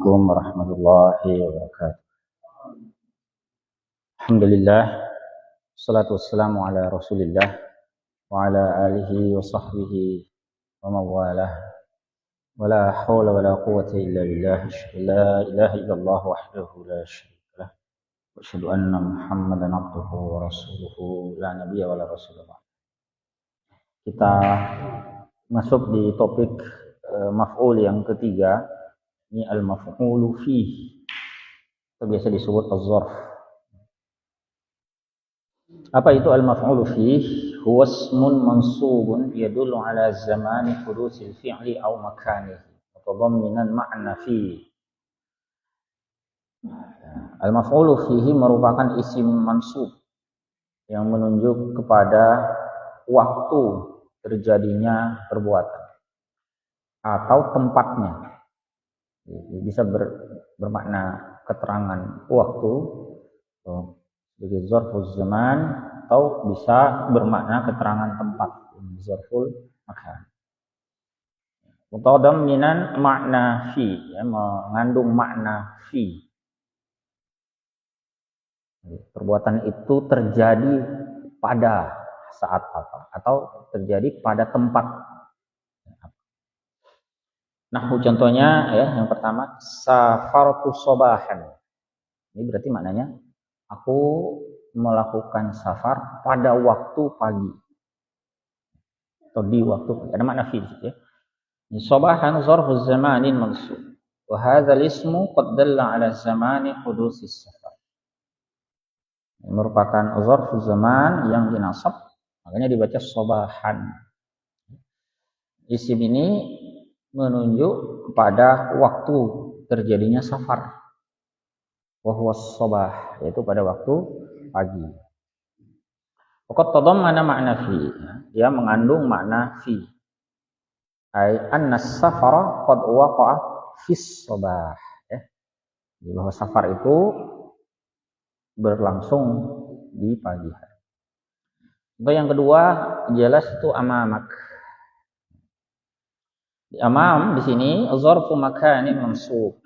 Assalamualaikum warahmatullahi wabarakatuh. Alhamdulillah, salatu wassalamu ala Rasulillah wa ala alihi wa sahbihi wa mawalah. Wala hawla wala quwwata illa billah. La ilaha illallah wahdahu la syarika lah. Wa asyhadu anna Muhammadan abduhu wa rasuluhu la nabiyya wala rasulullah. Kita masuk di topik maf'ul yang ketiga. Ini al-maf'ulu fih. Itu biasa disebut az-zarf. Apa itu al-maf'ulu fih? Huwa ismun mansubun yadullu ala zamani hudusil fi'li aw makanihi mutadamminan ma'na fi. Al-maf'ulu fihi merupakan isim mansub yang menunjuk kepada waktu terjadinya perbuatan atau tempatnya. Bisa bermakna keterangan waktu sebagai zarful zaman atau bisa bermakna keterangan tempat, zarful makan. Mutadamminan makna fi, ya, mengandung makna fi. Perbuatan itu terjadi pada saat apa atau terjadi pada tempat. Nah, contohnya ya, yang pertama safartu sobahan. Ini berarti maknanya aku melakukan safar pada waktu pagi atau di waktu pagi. Ada makna fi ya. Sobahan zarfu zamanin mansub. Wa hadzal ismu qad dalla ala zamani hudusis safar. Ini merupakan zarfu zaman yang dinasab, makanya dibaca sobahan. Isim ini menunjuk kepada waktu terjadinya safar. Wa huwa as-sabah, yaitu pada waktu pagi. Waqad tadammana makna fi, dia mengandung makna fi. Ai anna as-safara qad waqa'a fi as-sabah, ya. Jadi bahwa safar itu berlangsung di pagi hari. Contoh yang kedua, jalastu amamak. Di amam di sini zarfu makanin mansub.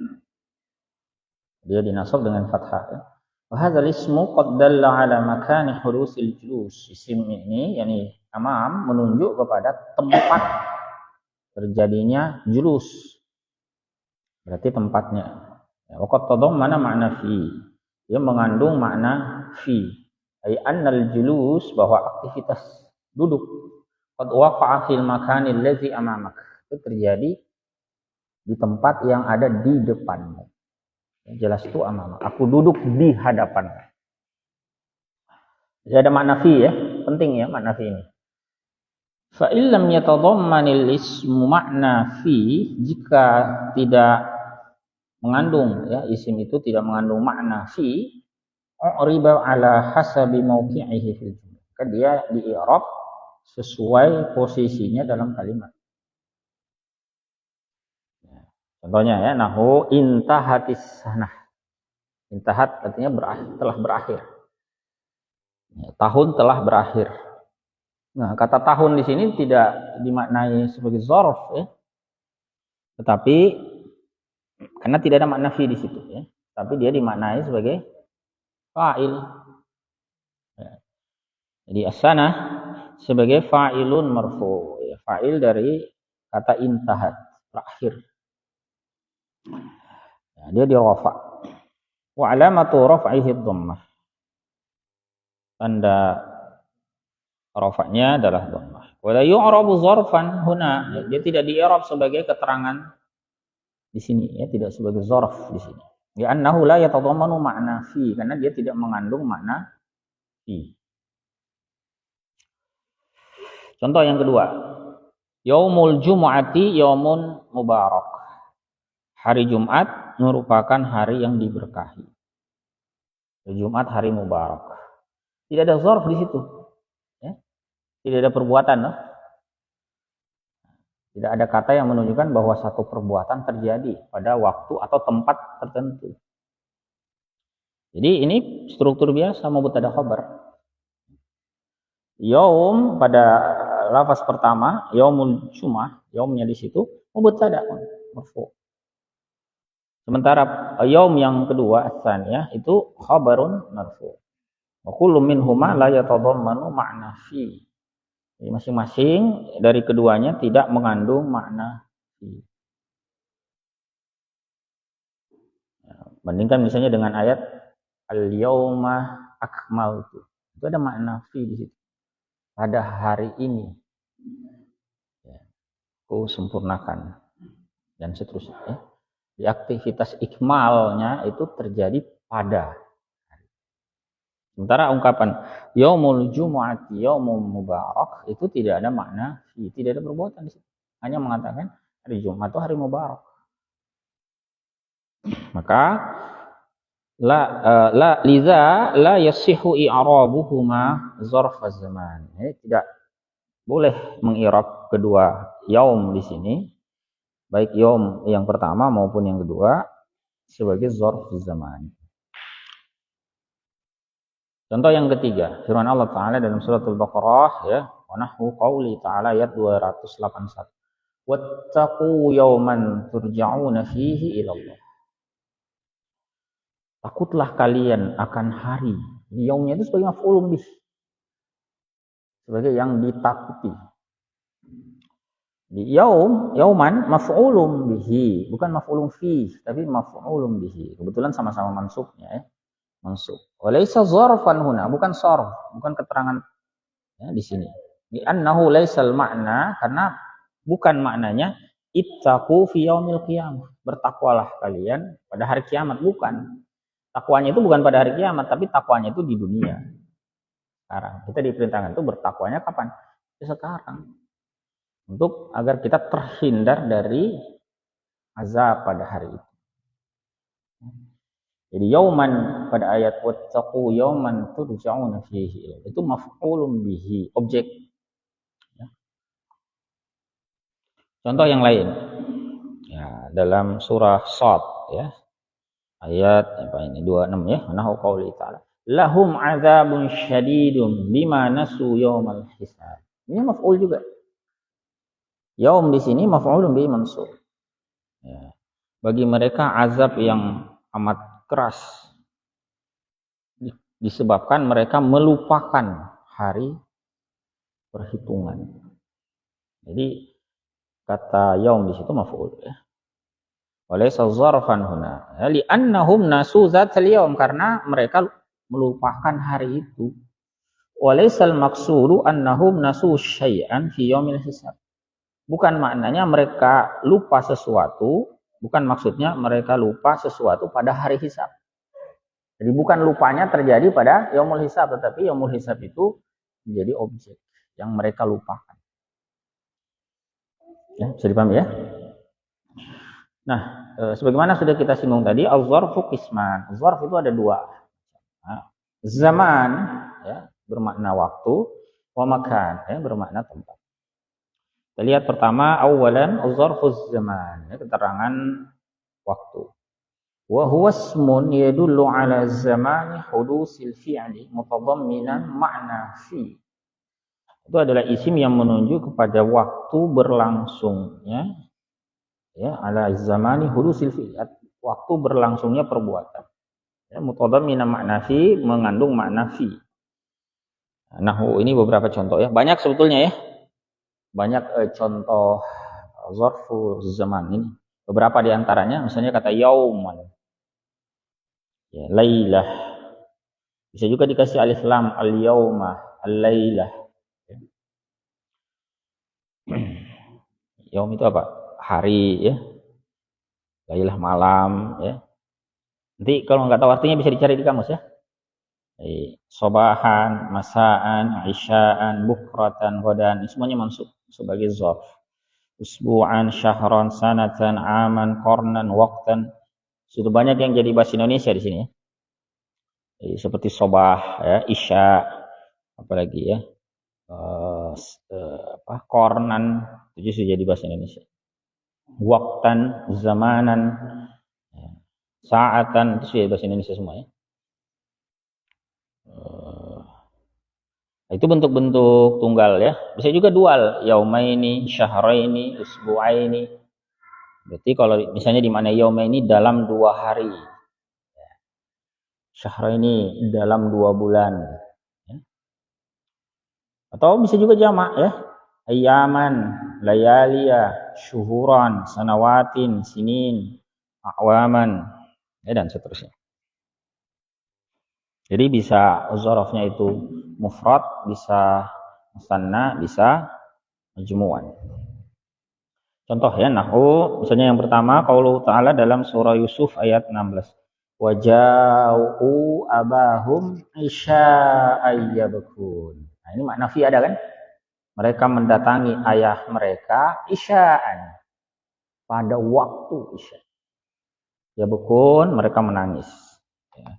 Dia dinasab dengan fathah. Wa hadzal ismu qad dalla ala makani hudusil julus. Isim ini yakni amam menunjuk kepada tempat terjadinya julus. Berarti tempatnya. Wa qad tadammana makna fi. Dia mengandung makna fi. Ai annal julus, bahwa aktivitas duduk qad waqa'a fil makani allazi amamak. Itu terjadi di tempat yang ada di depanmu. Jelas itu amama. Aku duduk di hadapan. Jadi ada makna fi ya, penting ya makna fi ini. Fa illam yatadammanil ismu makna fi, jika tidak mengandung ya, isim itu tidak mengandung makna fi, uriba ala hasabi mauqi'ihi fil jumlah. Maka dia di-i'rab sesuai posisinya dalam kalimat. Contohnya ya, nahu intahatis sanah. Intahat artinya telah berakhir. Ya, tahun telah berakhir. Nah, kata tahun di sini tidak dimaknai sebagai zarf ya. Tetapi karena tidak ada makna fi di situ ya. Tapi dia dimaknai sebagai fa'il. Ya. Jadi as-sanah sebagai fa'ilun marfu, ya, fa'il dari kata intahat, berakhir. Nah, dia di rafa. Wa alamatu raf'ihi dhammah. Tanda rafa'nya adalah dhammah. Wa la yu'rabu zarfan huna. Dia tidak di-i'rab sebagai keterangan di sini ya, tidak sebagai zarf di sini. Ya annahu la yatadammanu ma'na fi, karena dia tidak mengandung makna fi. Contoh yang kedua. Yaumul jumu'ati yaumun mubarak. Hari Jumat merupakan hari yang diberkahi. Jumat hari mubarak. Tidak ada zarf di situ. Ya. Tidak ada perbuatan. No? Tidak ada kata yang menunjukkan bahwa satu perbuatan terjadi pada waktu atau tempat tertentu. Jadi ini struktur biasa mubtada khabar. Yaum pada lafaz pertama, yaumul jumu'ah, yaumnya di situ mubtada marfu. Sementara yaum yang kedua asalnya itu khabarun marfu. Wa kullu minhuma la yatadammanu ma'na fi. Jadi masing-masing dari keduanya tidak mengandung makna fi. Bandingkan misalnya dengan ayat al-yauma akmaltu. Itu ada makna fi di situ. Pada hari ini ku sempurnakan dan seterusnya. Di aktivitas ikmalnya itu terjadi pada. Sementara ungkapan yaumul jumu'ati yaumul mubarak itu tidak ada makna, tidak ada perbuatan di situ. Hanya mengatakan hari Jumat itu hari mubarak. Maka liza la yasihu i'rabuhuma zarf zaman. Tidak boleh mengirab kedua yaum di sini, baik yaum yang pertama maupun yang kedua sebagai zarf zaman. Contoh yang ketiga, firman Allah Ta'ala dalam surat Al-Baqarah ya, wa nahwu qauli ta'ala ayat 281. Wattaqu yawman turja'una fihi ila Allah. Takutlah kalian akan hari. Yaumnya itu sebagai maf'ulun bih. Sebagai yang ditakuti. Di yauman maf'ulun bihi, bukan maf'ulun fi, tapi maf'ulun bihi. Kebetulan sama-sama mansubnya ya. Mansub. Walaysa zarfan huna, bukan sarf, bukan keterangan ya, di sini. Di annahu laisal makna, karena bukan maknanya ittaqu fi yaumil qiyamah. Bertakwalah kalian pada hari kiamat, bukan. Takwanya itu bukan pada hari kiamat, tapi takwanya itu di dunia. Sekarang kita diperintahkan itu bertakwanya kapan? Ya sekarang. Untuk agar kita terhindar dari azab pada hari itu. Jadi yauman pada ayat wattaqu yauman turja'una fihi itu maf'ulun bihi, objek. Ya. Contoh yang lain. Ya, dalam surah Shad ya. Ayat apa ini 26 ya. Nahu qauli ta'ala. Lahum 'adzabun syadidun bima nasu yaumal hisab. Ini maf'ul juga. Yaum di sini maf'ulun bihi mansub. Ya. Bagi mereka azab yang amat keras disebabkan mereka melupakan hari perhitungan. Jadi kata yaum di situ maf'ul ya. Walaysa zarfan huna. Ya, li'annahum nasu dzatal yaum, karena mereka melupakan hari itu. Walaysal maqsudu annahum nasu syai'an fi yaumil hisab. Bukan maknanya mereka lupa sesuatu, bukan maksudnya mereka lupa sesuatu pada hari hisab. Jadi bukan lupanya terjadi pada yaumul hisab, tetapi yaumul hisab itu menjadi objek yang mereka lupakan. Ya, bisa dipahami ya? Nah, sebagaimana sudah kita singgung tadi, az-zarfu qisman. Zarf itu ada dua. Nah, zaman ya, bermakna waktu, wa makan ya, bermakna tempat. Kita lihat pertama awalan az-zarfuz zaman, ya, keterangan waktu. Wa huwa ismun yadullu ala zamani hudusil fi'li mutadamminan ma'na fi. Itu adalah isim yang menunjuk kepada waktu berlangsungnya ya, ala zamani hudusil fi'li, waktu berlangsungnya perbuatan. Ya, mutadamminan ma'na fi, mengandung makna fi. Nah, ini beberapa contoh ya. Banyak sebetulnya ya. Banyak contoh zarfu zaman ini. Beberapa di antaranya misalnya kata yauman. Ya, lailah. Bisa juga dikasih alif lam, al-yauma, al-lailah. Ya. Yaum itu apa? Hari ya. Lailah malam ya. Nanti kalau nggak tahu artinya bisa dicari di kamus ya. Sobahan, masaan, isyaan, bukratan, godan, semuanya masuk sebagai zarf. Usbu'an, syahran, sanatan, aman, kornan, waqtan. Sudah banyak yang jadi bahasa Indonesia di sini ya. Seperti sobah ya, isya, apalagi ya. Kornan itu sudah jadi bahasa Indonesia. Waqtan, zamanan, saatan itu sudah bahasa Indonesia semua ya. Itu bentuk-bentuk tunggal ya. Bisa juga dual, yaumaini, syahraini, usbu'aini. Berarti kalau misalnya di mana yauma ini dalam 2 hari. Syahra ini dalam 2 bulan. Ya. Atau bisa juga jamak ya. Ayyaman, layaliya, syuhuran, sanawatin, sinin, a'waman, ya, dan seterusnya. Jadi bisa zarafnya itu mufrad, bisa musanna, bisa majmu'an. Contoh ya nahwu, misalnya yang pertama qaulullah ta'ala dalam surah Yusuf ayat 16. Waja'u abahum isya'an yabkun. Nah, ini makna fi ada kan? Mereka mendatangi ayah mereka isya'an, pada waktu isya. Yabkun, mereka menangis. Ya.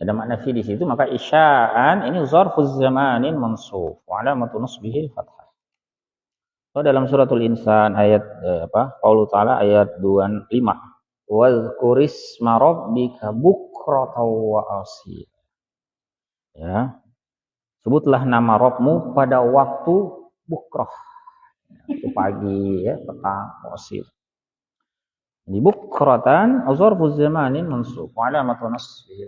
Ada makna fi di situ, maka isya'an ini zarfuz zamanin mansub wa alamatu nasbihi fathah. So, dalam suratul insan ayat qaulu ta'ala ayat 25. Wazkurisma rabbika bukratan wa asila. Ya. Sebutlah nama Rabbmu pada waktu bukrah. Itu pagi ya, petang, asil. Di bukratan zarfu zamanin mansub wa alamatu nasbihi.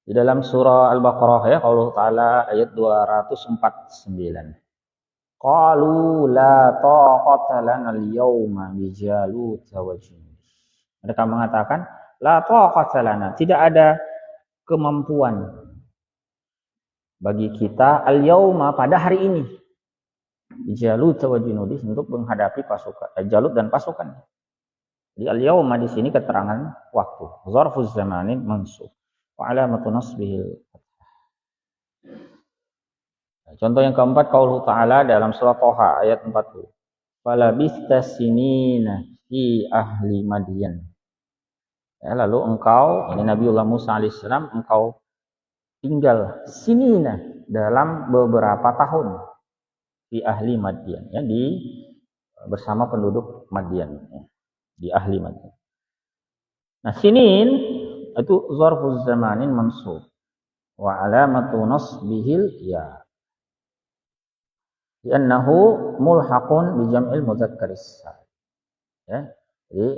Di dalam surah Al-Baqarah ya, qaulu ta'ala ayat 249. Qalu la taqata lana al-yawma bi Jalut wa junud. Mereka mengatakan la taqata lana, tidak ada kemampuan bagi kita al-yawma pada hari ini bi Jalut wa junud untuk menghadapi pasukan Jalut dan pasukan. Jadi al-yawma di sini keterangan waktu, zarfuz zamanin mansub wa alamatu nasbihi. Contoh yang keempat qauluhu ta'ala dalam surah Thaha ayat 40. Fala bistasinina fi ahli Madyan. Ya, lalu engkau, ini Nabiullah Musa alaihissalam, engkau tinggal sinina dalam beberapa tahun di ahli Madyan, ya, bersama penduduk Madyan, ya, di ahli Madyan. Nah, sinin itu zarfuz zamanin mansub wa alamatu nasbihil ya. Li'annahu mulhaqun bi jam'il mudzakkaris salim. Ya. Jadi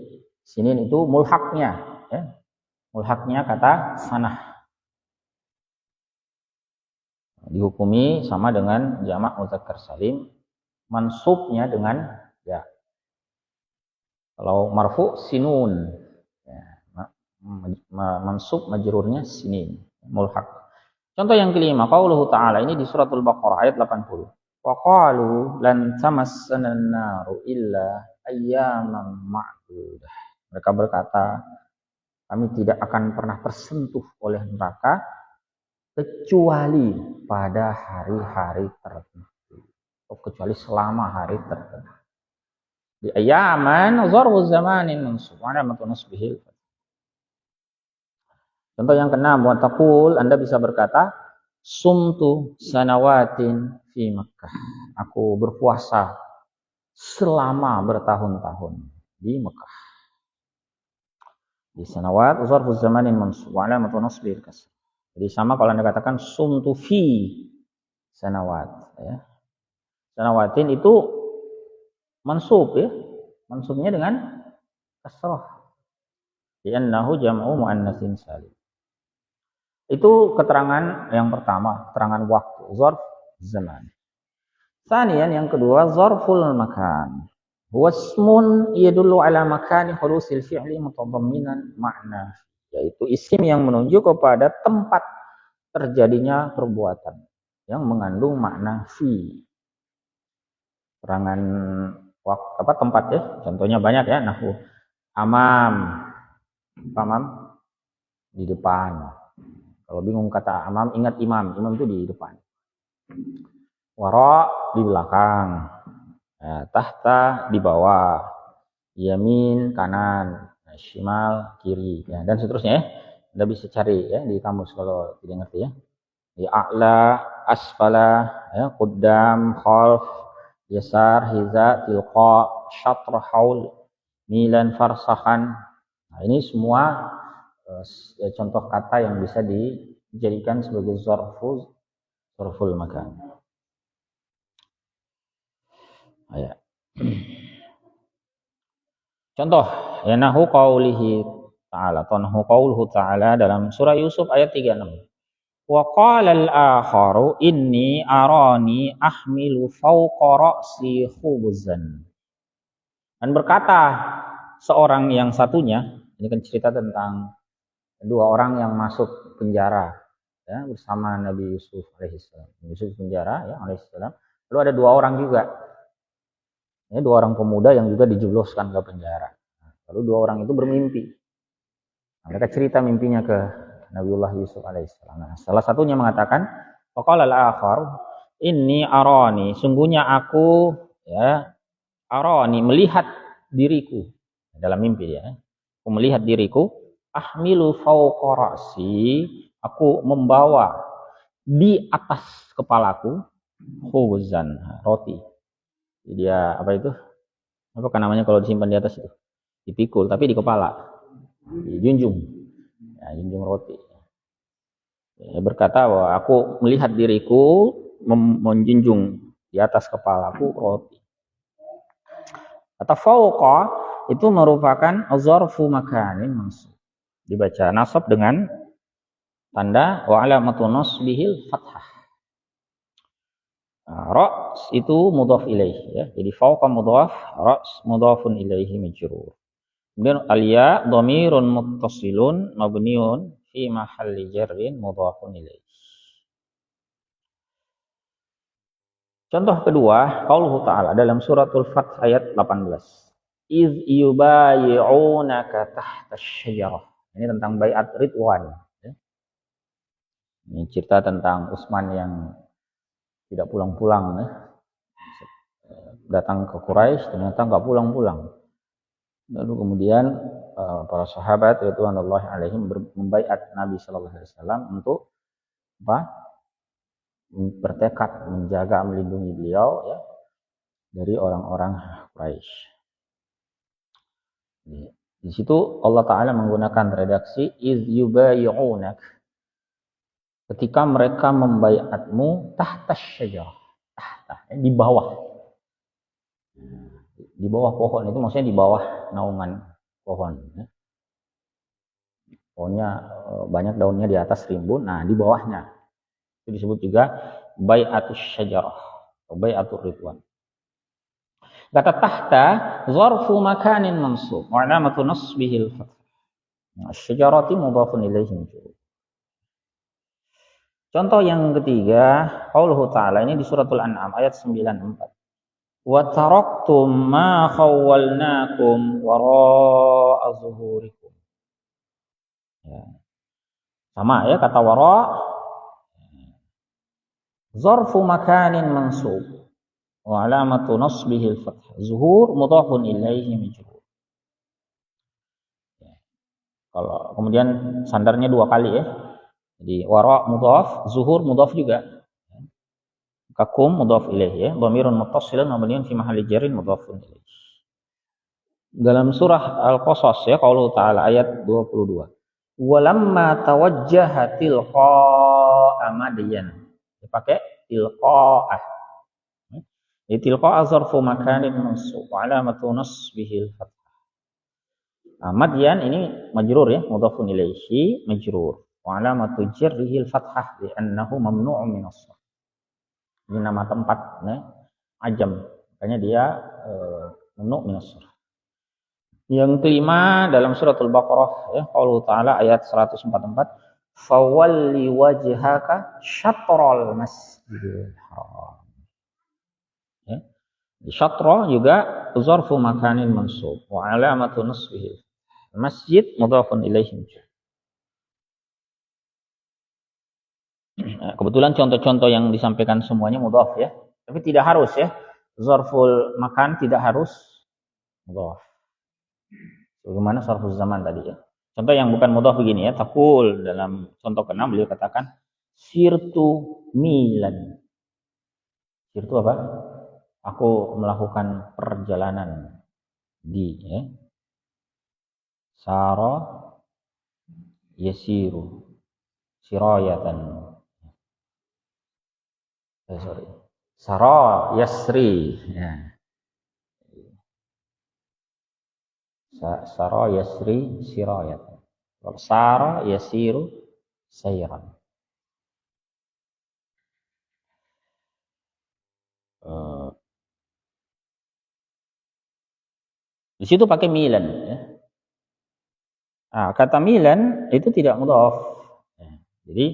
sinin itu mulhaqnya, ya. Mulhaqnya kata sanah. Dihukumi sama dengan jamak mudzakkar salim, mansubnya dengan ya. Kalau marfu sinun, ya. Mansub majrurnya sinin, mulhaq. Contoh yang kelima, qauluhu ta'ala, ini di suratul Baqarah ayat 80. Wa qalu lan tamassana an-naru illa ayyaman ma'dudah. Mereka berkata, kami tidak akan pernah tersentuh oleh neraka kecuali pada hari-hari tertentu. Atau kecuali selama hari tertentu. Di ayyaman zarfu zamanin mansub wa alamatu nasbihi. Contoh yang keenam, wa taqul, Anda bisa berkata, sumtu sanawatin fi Makkah. Aku berpuasa selama bertahun-tahun di Mekah. Di sanawat zarfu zamanin mansub wa alamatu nasbihi kasr. Jadi sama kalau Anda katakan sumtu fi sanawat, ya. Sanawatin itu mansub, ya. Mansubnya dengan kasrah. Li'annahu jam'u muannatsin salim. Itu keterangan yang pertama, keterangan waktu, zarf zaman. Tsaniyan, yang kedua, zarful makan. Huwa ismun yadullu ala makani hulusil fi'li mutadamminan makna, yaitu isim yang menunjuk kepada tempat terjadinya perbuatan yang mengandung makna fi. Keterangan tempat ya, contohnya banyak ya, nahwu amam, di depan. Kalau bingung kata amam, ingat imam. Imam itu di depan. Wara di belakang. Ya, tahta di bawah. Yamin kanan. Shimal kiri. Ya, dan seterusnya ya. Anda bisa cari ya di kamus kalau tidak ngerti ya. Di a'la, asfala, ya, qaddam, khalf, yasar, hiza, tilqa, syatr, haul, milan, farsahan. Nah, ini semua contoh kata yang bisa dijadikan sebagai zarful makan. Ya. Contoh, ya nahu qaulihi ta'ala, atau nahu qauluhu ta'ala dalam surah Yusuf ayat 36. Wa qala al-akharu inni arani ahmilu fawqa ra'si khubzan. Dan berkata seorang yang satunya, ini kan cerita tentang dua orang yang masuk penjara ya bersama Nabi Yusuf alaihissalam. Yusuf penjara ya alaihissalam. Lalu ada dua orang juga. Ya, dua orang pemuda yang juga dijebloskan ke penjara. Lalu dua orang itu bermimpi. Nah, mereka cerita mimpinya ke Nabiullah Yusuf alaihissalam. Nah, salah satunya mengatakan, "Faqala al-akhar, inni arani, sungguhnya aku ya arani melihat diriku." Dalam mimpi ya. Aku melihat diriku, ahmilu fawqa ra'si, aku membawa di atas kepalaku khubzan, roti. Jadi dia apa itu? Apa kan namanya kalau disimpan di atas itu? Dipikul, tapi di kepala. Dijunjung. Ya, junjung roti. Ya, berkata bahwa aku melihat diriku menjunjung di atas kepalaku roti. Kata fauqa itu merupakan zarfu makanin mansub. Dibaca nasab dengan tanda wa alamatu nasbihil fathah. Ra's itu mudhaf ilaih ya. Jadi fauqa mudhaf, ra's mudhafun ilaihi majrur. Kemudian al-ya dhamirun muttasilun mabniun fi mahalli jarrin mudhafun ilaih. Contoh kedua, qauluhu ta'ala dalam suratul Fath ayat 18. Iz yubayi'unaka tahta asy-syajarah. Ini tentang baiat ridwan ya. Ini cerita tentang Utsman yang tidak pulang-pulang ya. Datang ke Quraisy ternyata nggak pulang-pulang. Lalu kemudian para sahabat radhiyallahu alaihim membaiat Nabi sallallahu alaihi wasallam untuk apa? Bertekad menjaga melindungi beliau ya dari orang-orang Quraisy. Di situ Allah Taala menggunakan redaksi iz yubayi'unak, ketika mereka membaiatmu tahta syajarah, tahta di bawah. Di bawah pohon itu maksudnya di bawah naungan pohon ya. Pohonnya banyak daunnya di atas rimbun, nah di bawahnya itu disebut juga bai'atus syajarah atau bai'atur ridwan. Kata tahta zarfu makanin mansub wa alamatu nasbihil fath. Asy-syajarati mudhafun ilaihi. Contoh yang ketiga, qauluhu ta'ala ini di suratul An'am ayat 94. Wa taraktum ma khawwalnakum wara'a zuhurikum. Ya. Sama ya kata wara zarfu makanin mansub wa alamatu nasbihi al-fath. Zuhur mudhafun ilaihi majrur. Ya. Kalau kemudian sandarnya dua kali ya. Jadi wara mudhaf, zuhur mudhaf juga. Kakum mudhaf ilaihi ya, dhamirun muttasilun mabniun fi mahalli jarrin mudhafun ilaihi. Dalam surah Al-Qasas ya qaulullah ta'ala ayat 22. Walamma tawajjaha tilqa'a madyan. Dipakai tilqa'ah. Jadi tilqa'a zarfu makanin mansub wa alamatu nasbihi al-fath. Madyan ini majrur ya, mudhafun ilaihi majrur. Wa alamatu jarrihi al-fathah li'annahu mamnu'un min as-sarf. Ini nama tempat ya, ajam. Makanya dia mamnu' min as-sarf. Yang kelima dalam suratul Baqarah ya, qaulullah ta'ala ayat 144, fawalli wajhaka syatral masjidil haram. Ya. Di syatra juga zarfu makanin mansub wa alamatu nasbihi. Masjid mudhafun ilaihi. Kebetulan contoh-contoh yang disampaikan semuanya mudhaf ya. Tapi tidak harus ya. Zarful makan tidak harus mudhaf. Bagaimana sarfuz zaman tadi ya. Contoh yang bukan mudhaf begini ya. Taqul dalam contoh ke-6 beliau katakan sirtu milan. Sirtu apa? Aku melakukan perjalanan di ya. Sara yasiru sirayatan. Sorry. Sara yasri ya. Sara yasri sirayat. Kalau sara yasiru sayran. Di situ pakai milan ya. Nah, kata milan itu tidak mudhaf. Ya. Jadi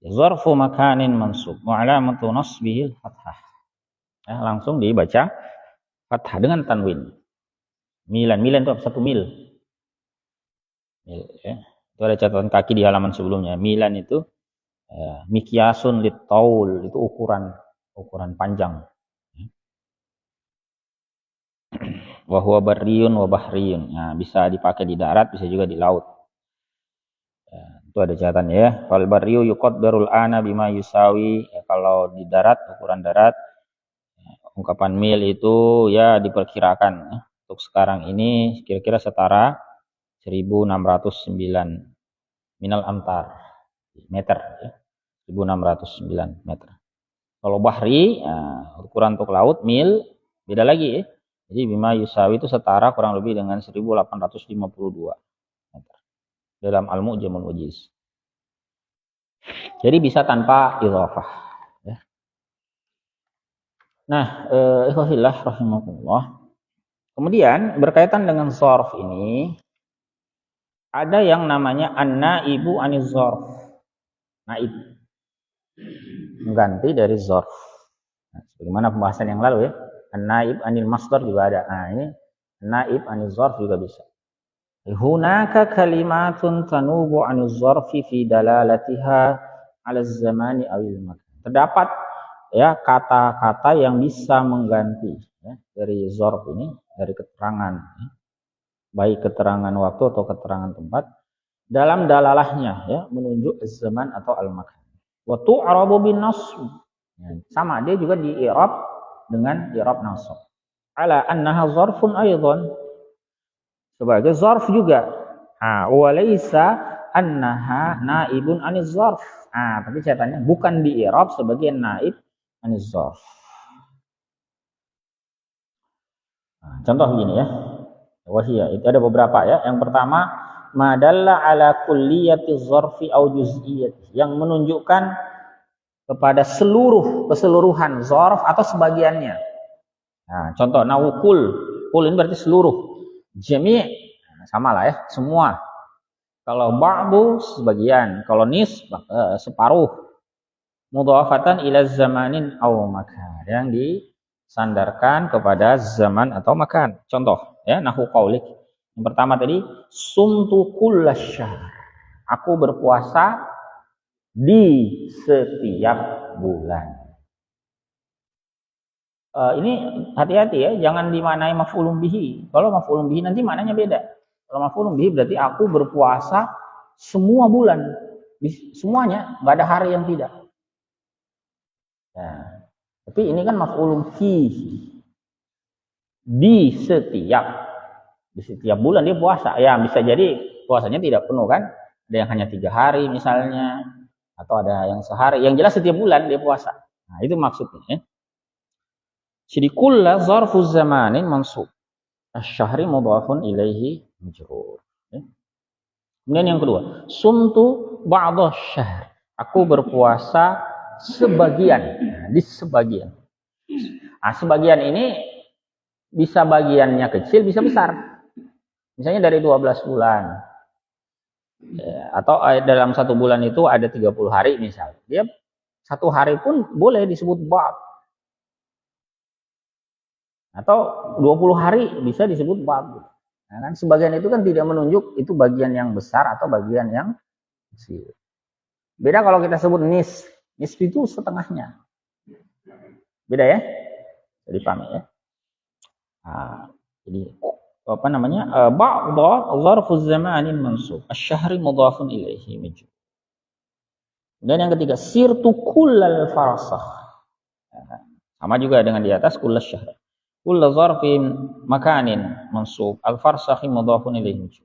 zarfu makanin mansub wa alamatu nasbihi fathah. Ya, langsung dibaca fathah dengan tanwin. Milan itu satu mil. Ya. Itu ada catatan kaki di halaman sebelumnya. Milan itu mikyasun litaul, itu ukuran panjang. Wa huwa barriyun wa bahriyun. Nah, bisa dipakai di darat, bisa juga di laut. Ya, itu ada catatan ya. Fal barriyu yuqaddarul ana bima yusawi. Ya, kalau di darat, ukuran darat, ungkapan mil itu ya diperkirakan ya. Untuk sekarang ini kira-kira setara 1609 minal amtar meter ya. 1609 meter. Kalau bahri ukuran untuk laut mil beda lagi ya. Jadi bima yusawi itu setara kurang lebih dengan 1852 meter. Dalam Al-Mu'jamul Wajiz. Jadi bisa tanpa idhafah ya. Nah, ikhwahillah rahimakumullah. Kemudian berkaitan dengan zarf ini ada yang namanya an-naibu aniz zarf. Naib. Mengganti dari zarf. Nah, sebagaimana pembahasan yang lalu ya. An-naib anil masdar juga ada. Nah, ini naib anil zarf juga bisa. Hunaka kalimatun tanubu anil zarfi fi dalalatiha 'ala zamani awil makan. Terdapat ya kata-kata yang bisa mengganti ya, dari zarf ini, dari keterangan ya. Baik keterangan waktu atau keterangan tempat dalam dalalahnya ya, menunjuk zaman atau al-makan. Wa tu'rabu bin nasb. Ya, sama dia juga di i'rab dengan i'rab nasab. Ala annaha zarfun aidan. Sebagai zarf juga. Wa laisa annaha naibun aniz zarf. Tapi catatannya bukan di i'rab sebagai naib aniz zarf. Contoh begini ya. Wahiyah itu ada beberapa ya. Yang pertama madalla ala kulliyati zarfi au juz'iyati, yang menunjukkan kepada keseluruhan zarf atau sebagiannya. Nah, contoh nawukul, kul ini berarti seluruh. Jami' sama lah ya, semua. Kalau ba'du sebagian, kalau nis separuh. Mudhafatan ila zamanin au makan, yang disandarkan kepada zaman atau makan. Contoh ya, nahu qaulik. Yang pertama tadi sumtu kullasyahr. Aku berpuasa di setiap bulan. Ini hati-hati ya, jangan dimaknai maf'ulun bihi. Kalau maf'ulun bihi nanti maknanya beda. Kalau maf'ulun bihi berarti aku berpuasa semua bulan, semuanya, nggak ada hari yang tidak. Nah, tapi ini kan maf'ulun fihi. Di setiap bulan dia puasa. Ya bisa jadi puasanya tidak penuh kan? Ada yang hanya 3 hari misalnya, atau ada yang sehari. Yang jelas setiap bulan dia puasa. Nah, itu maksudnya ya. Jadi kulla zarfu zamanin mansub. Asy-syahri mudhafun ilaihi majrur. Ya. Kemudian yang kedua, sumtu ba'dha syahr. Aku berpuasa sebagian, di sebagian. Nah, sebagian ini bisa bagiannya kecil, bisa besar. Misalnya dari 12 bulan. Ya, atau dalam 1 bulan itu ada 30 hari misalnya. Dia 1 hari pun boleh disebut ba'd. Atau 20 hari bisa disebut ba'd. Nah, kan sebagian itu kan tidak menunjuk itu bagian yang besar atau bagian yang kecil. Beda kalau kita sebut nis. Nis itu setengahnya. Beda ya? Jadi paham ya? Nah, jadi apa namanya? Ba'dha zarfu zamanin mansub. Asy-syahri mudhafun ilaihi majrur. Dan yang ketiga, sirtu kullal farsakh. Sama juga dengan di atas kullal syahr. Kullu zarfin makanin mansub, al-farsakhi mudhafun ilaihi.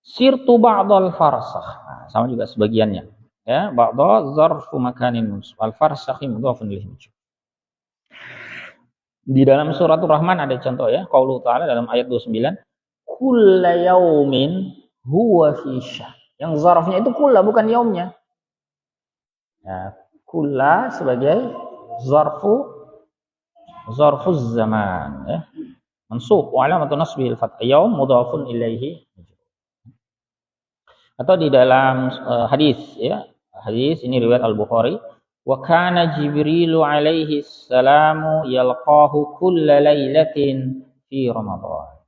Sirtu ba'dal farsakh. Nah, sama juga sebagiannya. Ya, ba'dha zarfu makanin mansub, al-farsakhi mudhafun ilaihi. Di dalam suratul Rahman ada contoh ya, qaulu ta'ala dalam ayat 29, kulla yaumin huwa fi syahr. Yang zarfnya itu kulla, bukan yaumnya. Ya, kulla sebagai zarfuz zaman, ya. Mansub wa alamatu nasbihi al-fath. Yaum mudhafun ilaihi. Atau di dalam hadis, ya. Hadis ini riwayat Al-Bukhari. Wa kana Jibrilu alaihi salamu yalqahu kulla lailatin fi Ramadan.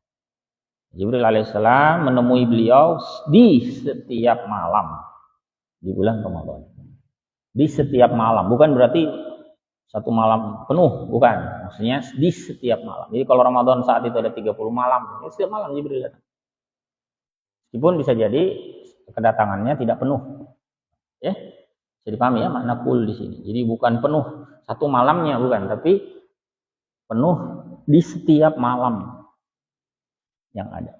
Jibril alaihissalam menemui beliau di setiap malam di bulan Ramadan. Di setiap malam, bukan berarti satu malam penuh, bukan. Maksudnya di setiap malam. Jadi kalau Ramadan saat itu ada 30 malam, ya setiap malam Jibril datang. Meskipun bisa jadi kedatangannya tidak penuh. Ya. Jadi pahami ya makna kul di sini. Jadi bukan penuh satu malamnya, bukan, tapi penuh di setiap malam yang ada.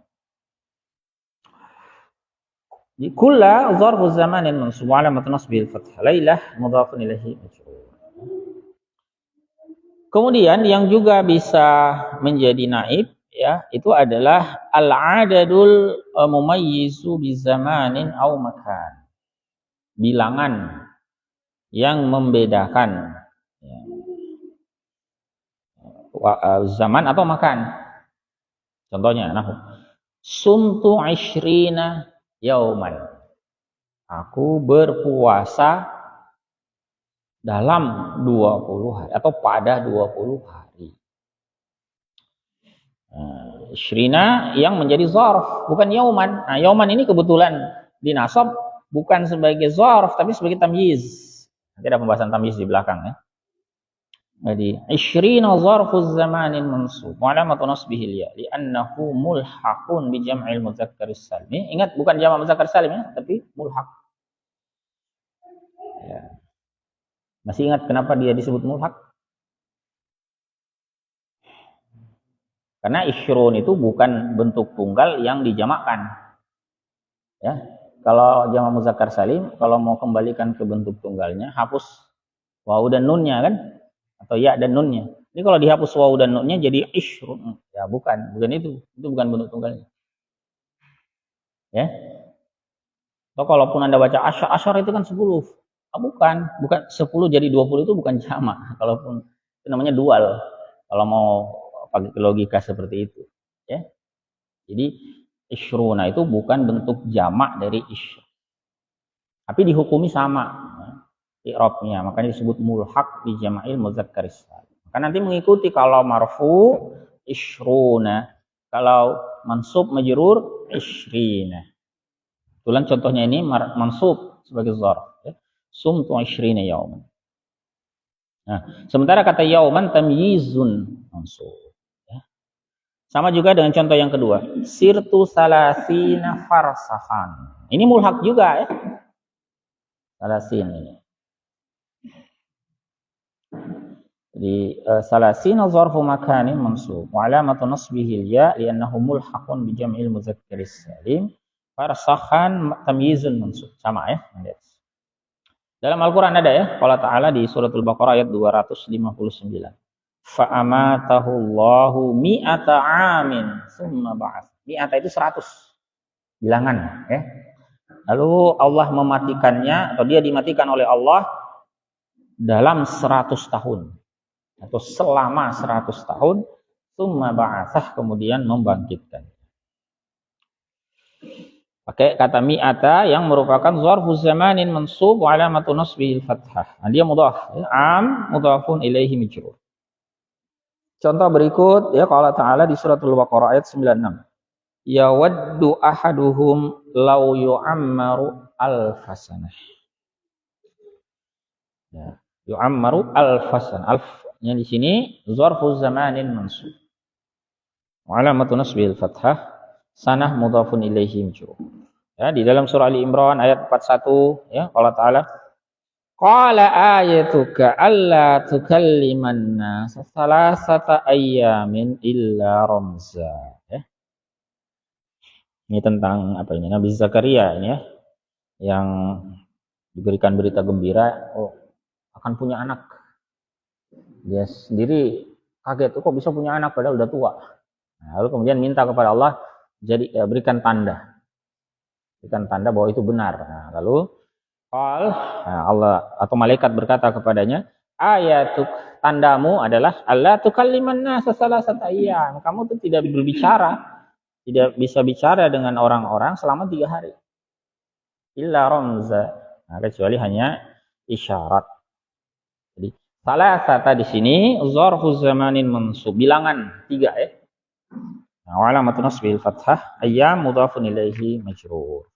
Di kulla zarfu zamanin mansub wa alamat nasbil fathah. Lailah mudhafun ilaihi majrur. Kemudian yang juga bisa menjadi naib, ya, itu adalah al-adadul mumayyizu bi zamanin aw makan. Bilangan yang membedakan, ya, zaman atau makan. Contohnya, sumtu 20 yauman. Aku berpuasa dalam 20 hari atau pada 20 hari. Ishrina yang menjadi zarf, bukan yauman. Nah, yauman ini kebetulan dinasab bukan sebagai zarf tapi sebagai tamyiz. Nanti ada pembahasan tamyiz di belakang, ya. Jadi ishrina zarfuz zamanin mansub wa alamatu nasbihi ya li'annahu mulhaqun bi jam'il mudzakkaris salim. Ingat, bukan jamak muzakkar salim, ya, tapi mulhaq. Ya. Masih ingat kenapa dia disebut mulhaq? Karena isyrun itu bukan bentuk tunggal yang dijamakkan. Ya. Kalau jamak muzakkar salim, kalau mau kembalikan ke bentuk tunggalnya, hapus waw dan nunnya, kan? Atau ya dan nunnya. Ini kalau dihapus waw dan nunnya jadi isyrun. Ya bukan itu. Itu bukan bentuk tunggalnya. Ya. Atau kalaupun Anda baca asyar itu kan 10. Bukan 10 jadi 20 itu bukan jamak. Kalaupun itu namanya dual. Kalau mau pakai logika seperti itu, ya. Jadi isyruna itu bukan bentuk jamak dari isyr. Tapi dihukumi sama i'rabnya, makanya disebut mulhaq bi jama'il mudzakkaris salim. Maka nanti mengikuti kalau marfu isyruna, kalau mansub majrur isyrina. Tulan contohnya ini mansub sebagai zarf, ya. Sumtu 20 yauman. Nah, sementara kata yauman tamyizun mansub, ya. Sama juga dengan contoh yang kedua, sirtu salasina farsakhan. Ini mulhaq juga, ya. Salasin ini. Jadi salasina zarfu makanin mansub wa alamatu nasbihi ya li'annahu mulhaqun bi jam'il mudzakkaris salim. Farsakhan tamyizun mansub. Sama, ya. Dalam Al-Qur'an ada, ya, Allah Ta'ala di suratul Baqarah ayat 259. Fa amatahu Allahu mi'ata amin tsumma ba'ats. Mi'ata itu 100 bilangan, ya. Lalu Allah mematikannya atau dia dimatikan oleh Allah dalam 100 tahun. Atau selama 100 tahun, tsumma ba'atsah, kemudian membangkitkan. Pakai kata mi'ata yang merupakan zarfu zamanin mansub wa alamatu nasbihi al-fathah. Nah, dia mudhaf, ya. Am mudhafun ilaihi majrur. Contoh berikut, ya, Allah Ta'ala di suratul Baqarah ayat 96. Yawaddu ahaduhum law yu'ammaru alfasanah. Ya, yu'ammaru alfasan. Alfnya di sini zarfu zamanin mansub. Wa alamatu nasbihi al-fathah. Sanah mudhafun ilaihi majrur. Ya, di dalam surah Ali Imran ayat 41, ya, Allah Ta'ala qala ayatuka alla tukalliman nas salasata ayyamin illa ramza, ya. Ini tentang apa ini? Nabi Zakaria ini, ya, yang diberikan berita gembira, akan punya anak. Dia sendiri kaget, kok bisa punya anak padahal udah tua. Nah, lalu kemudian minta kepada Allah, berikan tanda. Berikan tanda bahwa itu benar. Nah, lalu Allah atau malaikat berkata kepadanya, ayatuk, tandamu adalah Allah tukalliman nasa salasata ayyam. Kamu tuh tidak berbicara, tidak bisa bicara dengan orang-orang selama 3 hari. Illa ramza. Nah, kecuali hanya isyarat. Jadi salasata di sini zarfu zamanin mansub, bilangan 3 ya. Nah, wa alamatun nasbil fathah ayyam mudhafun ilaihi majrur.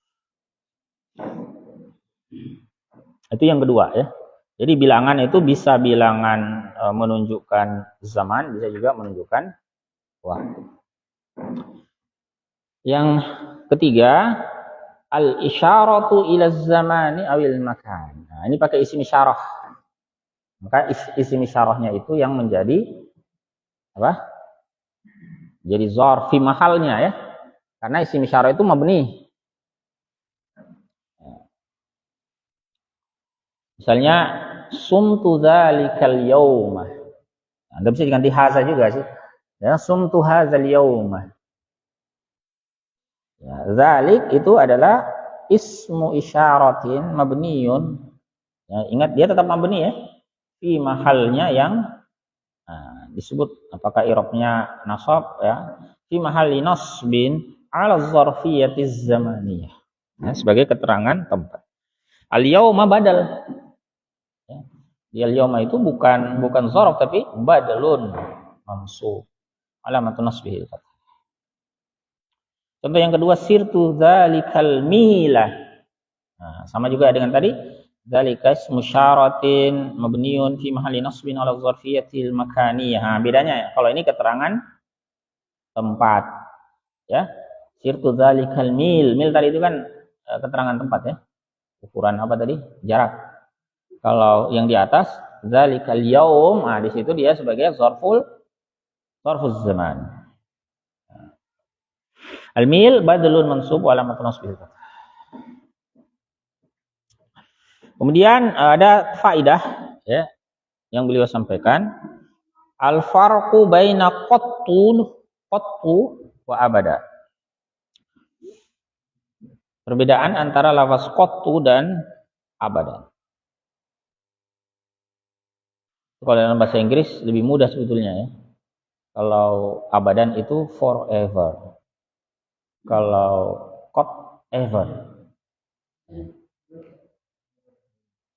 Itu yang kedua ya. Jadi bilangan itu bisa bilangan menunjukkan zaman, bisa juga menunjukkan waktu. Yang ketiga, al-isyaratu ila zamani awil makan. Nah, ini pakai isim isyarah. Maka isim isyarahnya itu yang menjadi apa? Jadi dzarf fi mahalnya ya. Karena isim isyarah itu mabni. Misalnya sumtu dzalikal yauma. Anda bisa diganti haza juga sih. Ya, sumtu hadzal yauma. Ya, dzalik itu adalah ismu isyaratin mabniyun. Ya, ingat dia tetap mabni ya. Fi mahalnya yang disebut apakah i'rabnya nasab ya. Fi mahalli nasbin ala dzarfiyatiz zamaniyah. Ya, sebagai keterangan tempat. Al-yauma badal. Ya, al-yauma itu bukan dzarf tapi badalun mansub. Alamatun nasbihi. Contoh yang kedua, sirtu dzalikal mila. Nah, sama juga dengan tadi, dzalika ismu syaratin mabniun fi mahalli nasbin ala dzarfiyatil makaniyah. Nah, bedanya ya, kalau ini keterangan tempat ya. Sirtu dzalikal mil. Mil tadi itu kan keterangan tempat ya. Ukuran apa tadi? Jarak. Kalau yang di atas dzalikal yaum, di situ dia sebagai dzarfuz zaman. Al-mil badalun mansub wa alamatun nasbih. Kemudian ada faidah ya yang beliau sampaikan, al-farqu baina qattu wa abada. Perbedaan antara lafaz qattu dan abada. Kalau dalam bahasa Inggris lebih mudah sebetulnya ya. Kalau abadan itu forever. Kalau qat ever.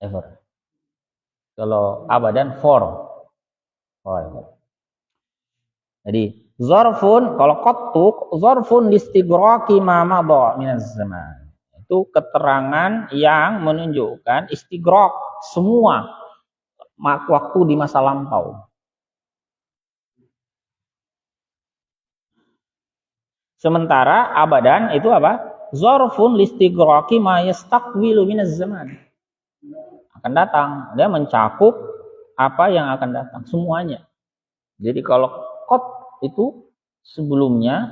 Ever. Kalau abadan forever. Jadi zarfun, kalau qattu zarfun listigraqi ma madha minaz zaman. Itu keterangan yang menunjukkan istigraq semua waktu di masa lampau. Sementara abadan itu apa? Zarfun listigraqi ma yastaqbilu minaz zaman. Akan datang, dia mencakup apa yang akan datang semuanya. Jadi kalau qat itu sebelumnya,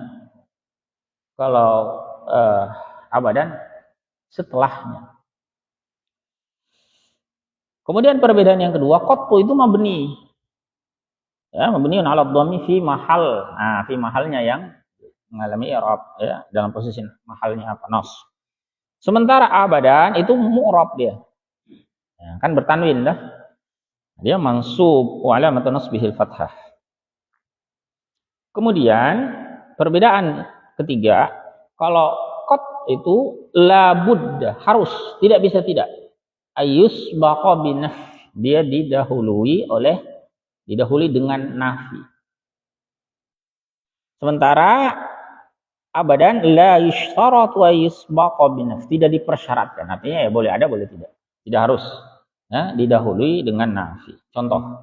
kalau abadan setelahnya. Kemudian perbedaan yang kedua, qattu itu mabni. Ya, mabniun 'ala dhammi fi mahal. Nah, fi mahalnya yang mengalami i'rab ya, dalam posisi mahalnya apa? Nas. Sementara abadan itu mu'rab dia. Ya, kan bertanwin dah. Dia mansub wa alamatun nasbihil fathah. Kemudian perbedaan ketiga, kalau qat itu la budda, harus, tidak bisa tidak. Ayus baqa binaf, dia didahului dengan nafi. Sementara abadan la yushtaratu ayusbaqa binaf, tidak dipersyaratkan. Artinya ya boleh ada boleh tidak. Tidak harus ya, didahului dengan nafi. Contoh.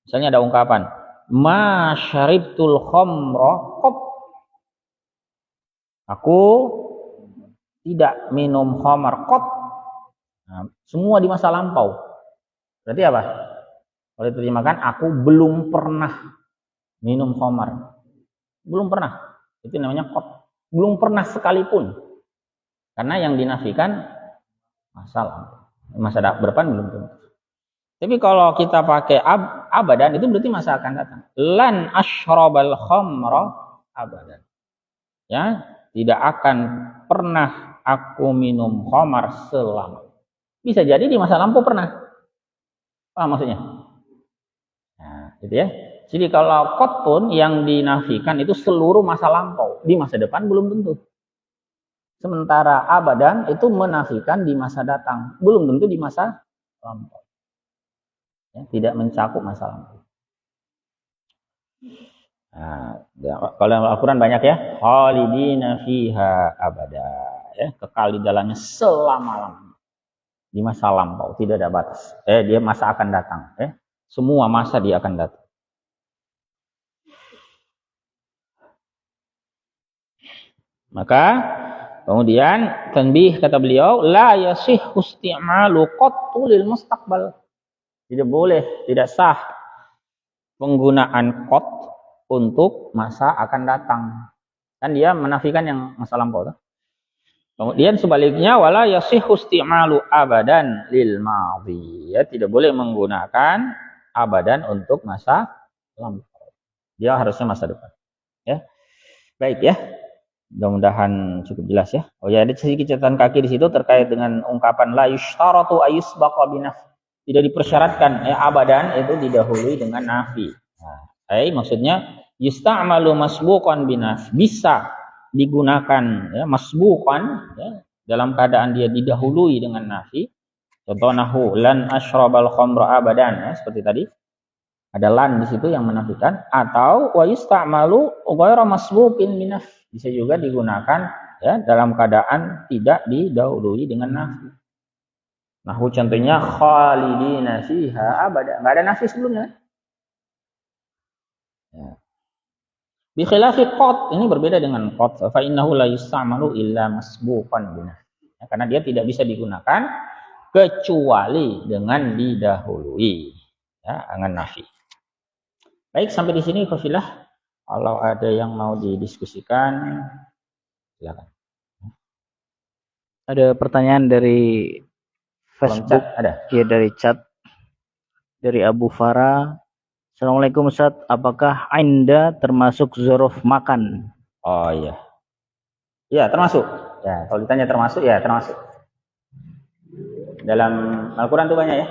Misalnya ada ungkapan ma syaribtul khamra qat. Aku tidak minum khamar qat. Nah, semua di masa lampau. Berarti apa? Kalau diterjemahkan aku belum pernah minum khamar. Belum pernah. Itu namanya qat. Belum pernah sekalipun. Karena yang dinafikan masa depan belum tentu. Tapi kalau kita pakai abadan itu berarti masa akan datang. Lan asyrabal khamra abadan. Ya, tidak akan pernah aku minum khamar selama. Bisa jadi di masa lampau pernah. Paham maksudnya? Nah, gitu ya. Jadi kalau qad pun yang dinafikan itu seluruh masa lampau, di masa depan belum tentu. Sementara abadan itu menafikan di masa datang, belum tentu di masa lampau. Ya, tidak mencakup masa lampau. Nah, kalau Al-Quran banyak ya, khalidina fiha abada, ya, kekal di dalamnya selama-lamanya. Di masa lampau tidak ada batas. Dia masa akan datang, ya. Semua masa dia akan datang. Maka kemudian tanbih kata beliau, la yasihhu isti'malu qattu lil mustaqbal. Tidak boleh, tidak sah penggunaan qat untuk masa akan datang. Kan dia menafikan yang masa lampau. Kemudian sebaliknya, wala yasihhu isti'malu abadan lil madhi. Ya, tidak boleh menggunakan abadan untuk masa lampau. Dia harusnya masa depan. Ya. Baik ya. Mudah-mudahan cukup jelas ya. Oh ya, ada sedikit catatan kaki di situ terkait dengan ungkapan la yushtaratu ayusbaqa binaf. Tidak dipersyaratkan abadan itu didahului dengan nafi. Nah, maksudnya yusta'malu masbuqan binaf, bisa digunakan ya masbuqan ya, dalam keadaan dia didahului dengan nafi. Contoh nahu lan asyrabal khamra abadan ya, seperti tadi. Ada lan di situ yang menafikan, atau wa yusta'malu ghairu masbuqin binaf, bisa juga digunakan ya dalam keadaan tidak didahului dengan nafi. Nahu contohnya khalidina fiha abada, enggak ada nafi sebelumnya. Ya. Bi khilafi qad, ini berbeda dengan qad, fa innahu la yusta'malu illa masbuqan binaf. Ya, karena dia tidak bisa digunakan kecuali dengan didahului ya dengan nafi. Baik, sampai di sini Fafilah. Kalau ada yang mau didiskusikan, silakan. Ada pertanyaan dari Facebook, ada? Ya, dari chat, dari Abu Farah. Assalamualaikum Ustaz, apakah Anda termasuk zorof makan? Oh iya. Iya, termasuk. Ya, kalau ditanya termasuk, ya termasuk. Dalam Al-Quran itu banyak ya.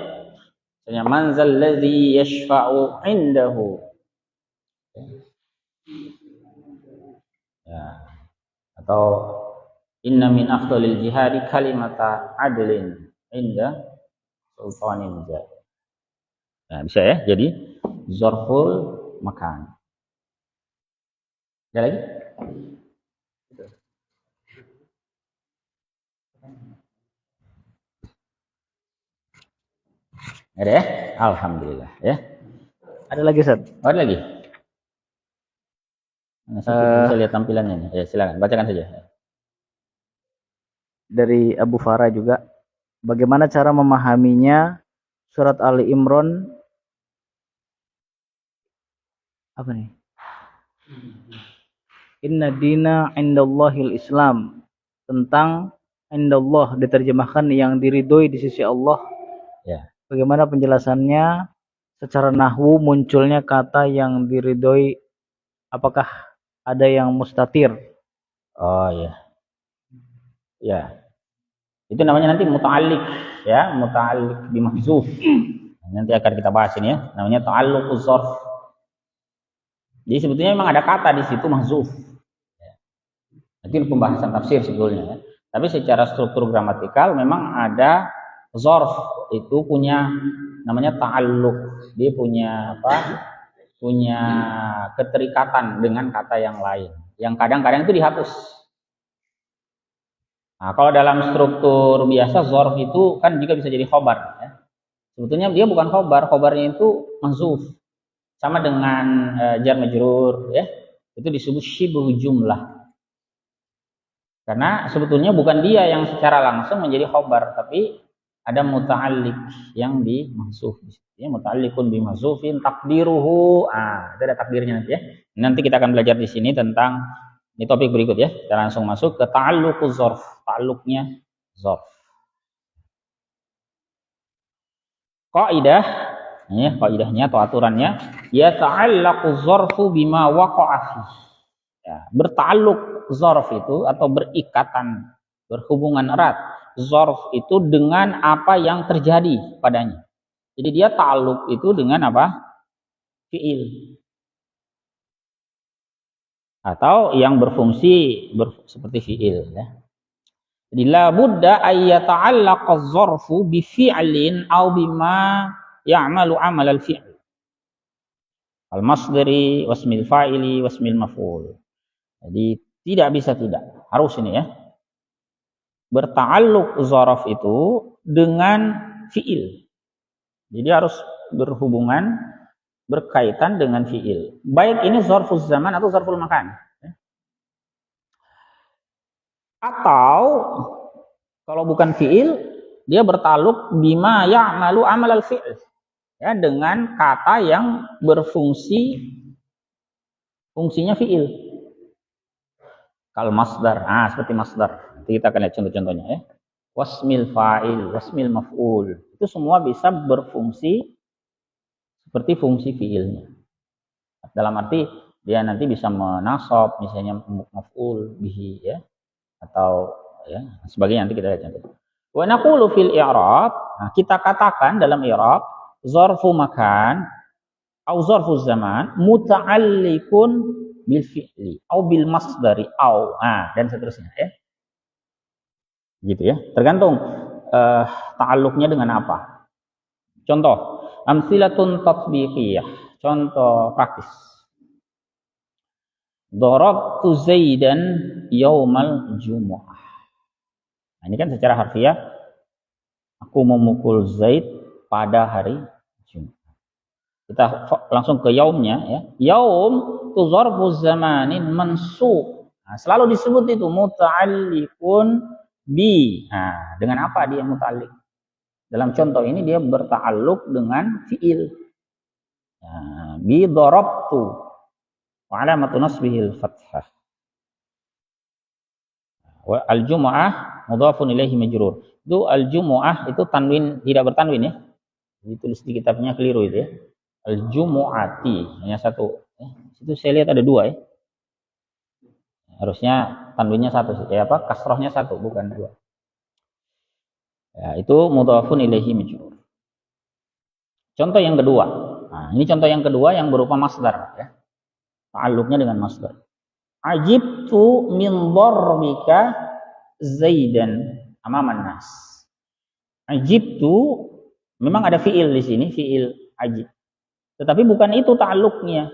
Misalnya, manzal ladzi yashfa'u indahu. Ya. Atau inna min afdalil jihadi kalimata adlin inda sultanin jahil. Nah, bisa ya. Jadi zorful makan. Ada lagi? Ada ya? Alhamdulillah ya. Ada lagi Ustaz? Ada lagi? Bisa lihat tampilannya nih. Ya, silakan bacakan saja. Dari Abu Farah juga. Bagaimana cara memahaminya surat Ali Imran? Apa nih? Inna dina indallahil Islam. Tentang indallah diterjemahkan yang diridhoi di sisi Allah. Ya. Bagaimana penjelasannya? Secara nahwu munculnya kata yang diridhoi, apakah ada yang mustatir? Oh ya. Ya. Itu namanya nanti muta'alliq ya, muta'alliq bi mahzuf. Nanti akan kita bahas ini ya. Namanya ta'alluquz zarf. Jadi sebetulnya memang ada kata di situ mahzuf. Itu pembahasan tafsir sebetulnya ya. Tapi secara struktur gramatikal memang ada zarf itu punya namanya ta'alluq. Dia punya apa? Punya keterikatan dengan kata yang lain. Yang kadang-kadang itu dihapus. Nah, kalau dalam struktur biasa zarf itu kan juga bisa jadi khobar ya. Sebetulnya dia bukan khobar, khobarnya itu mahzuf. Sama dengan jar majrur ya. Itu disebut syibhu jumlah. Karena sebetulnya bukan dia yang secara langsung menjadi khobar, tapi ada muta'alliq yang dimahzuf. Ya, muta'alliqun bi mahzufin takdiruhu. Itu ada takdirnya nanti ya. Nanti kita akan belajar di sini tentang ini topik berikut ya. Kita langsung masuk ke ta'alluquz zarf, ta'alluqnya zarf. Qaidah, ya, qaidahnya atau aturannya, ya ta'allaquz zarfu bima waqa'a fi. Ya, bertaluk zorf itu atau berikatan, berhubungan erat zorf itu dengan apa yang terjadi padanya. Jadi dia taluk itu dengan apa? Fiil. Atau yang berfungsi seperti fiil. Ya. Jadi la budda ayyata'allaqa az-zarfu bi fi'lin aw bima ya'malu 'amal al-fi'l. Al-masdari wasmil fa'ili wasmil maf'ul. Jadi tidak bisa tidak, harus ini ya. Berta'alluq zarf itu dengan fi'il. Jadi harus berhubungan, berkaitan dengan fi'il. Baik ini zarful zaman atau zarful makan. Atau kalau bukan fi'il, dia bertaluk bima ya'malu amal al-fi'il. Ya, dengan kata yang berfungsi fungsinya fi'il. Kal masdar. Seperti masdar. Nanti kita akan lihat contoh-contohnya ya. Wasmil fa'il, wasmil maf'ul. Itu semua bisa berfungsi seperti fungsi fi'ilnya. Dalam arti dia nanti bisa menasab misalnya maf'ul bihi ya. Atau ya sebagainya, nanti kita lihat contoh. Wa naqulu fil i'rab, kita katakan dalam i'rab zarfu makan atau zarfu zaman muta'alliqun bil fi'li atau bil masdari au dan seterusnya ya. Gitu ya. Tergantung ta'alluqnya dengan apa. Contoh, amsilatun tatbiqiyah, contoh praktis. Darabtu Zaidan yaumal jumu'ah. Nah, ini kan secara harfiah aku memukul Zaid pada hari Jumat. Kita langsung ke yaumnya ya. Yaum itu zarfu zamanin mansub. Nah, selalu disebut itu muta'alliqun bi. Nah, dengan apa dia muta'alliq? Dalam contoh ini dia berta'alluq dengan fi'il. Nah, bi darabtu wa alamatu nasbihil fathah. Wa al-jumu'ah mudhafun ilaihi majrur. Itu al-jumu'ah itu tanwin, tidak bertanwin ya. Ditulis di kitabnya keliru itu ya. Al-jumu'ati hanya satu. Itu saya lihat ada dua ya. Harusnya tanwinnya satu sih. Kasrohnya satu bukan dua. Ya, itu mudhafun ilaihi majrur. Contoh yang kedua. Nah, ini contoh yang kedua yang berupa masdar ya. Ta'alluqnya dengan masdar. Ajibtu min darbika Zaidan amaman nas. Ajibtu memang ada fiil di sini, fiil ajib. Tetapi bukan itu ta'alluqnya.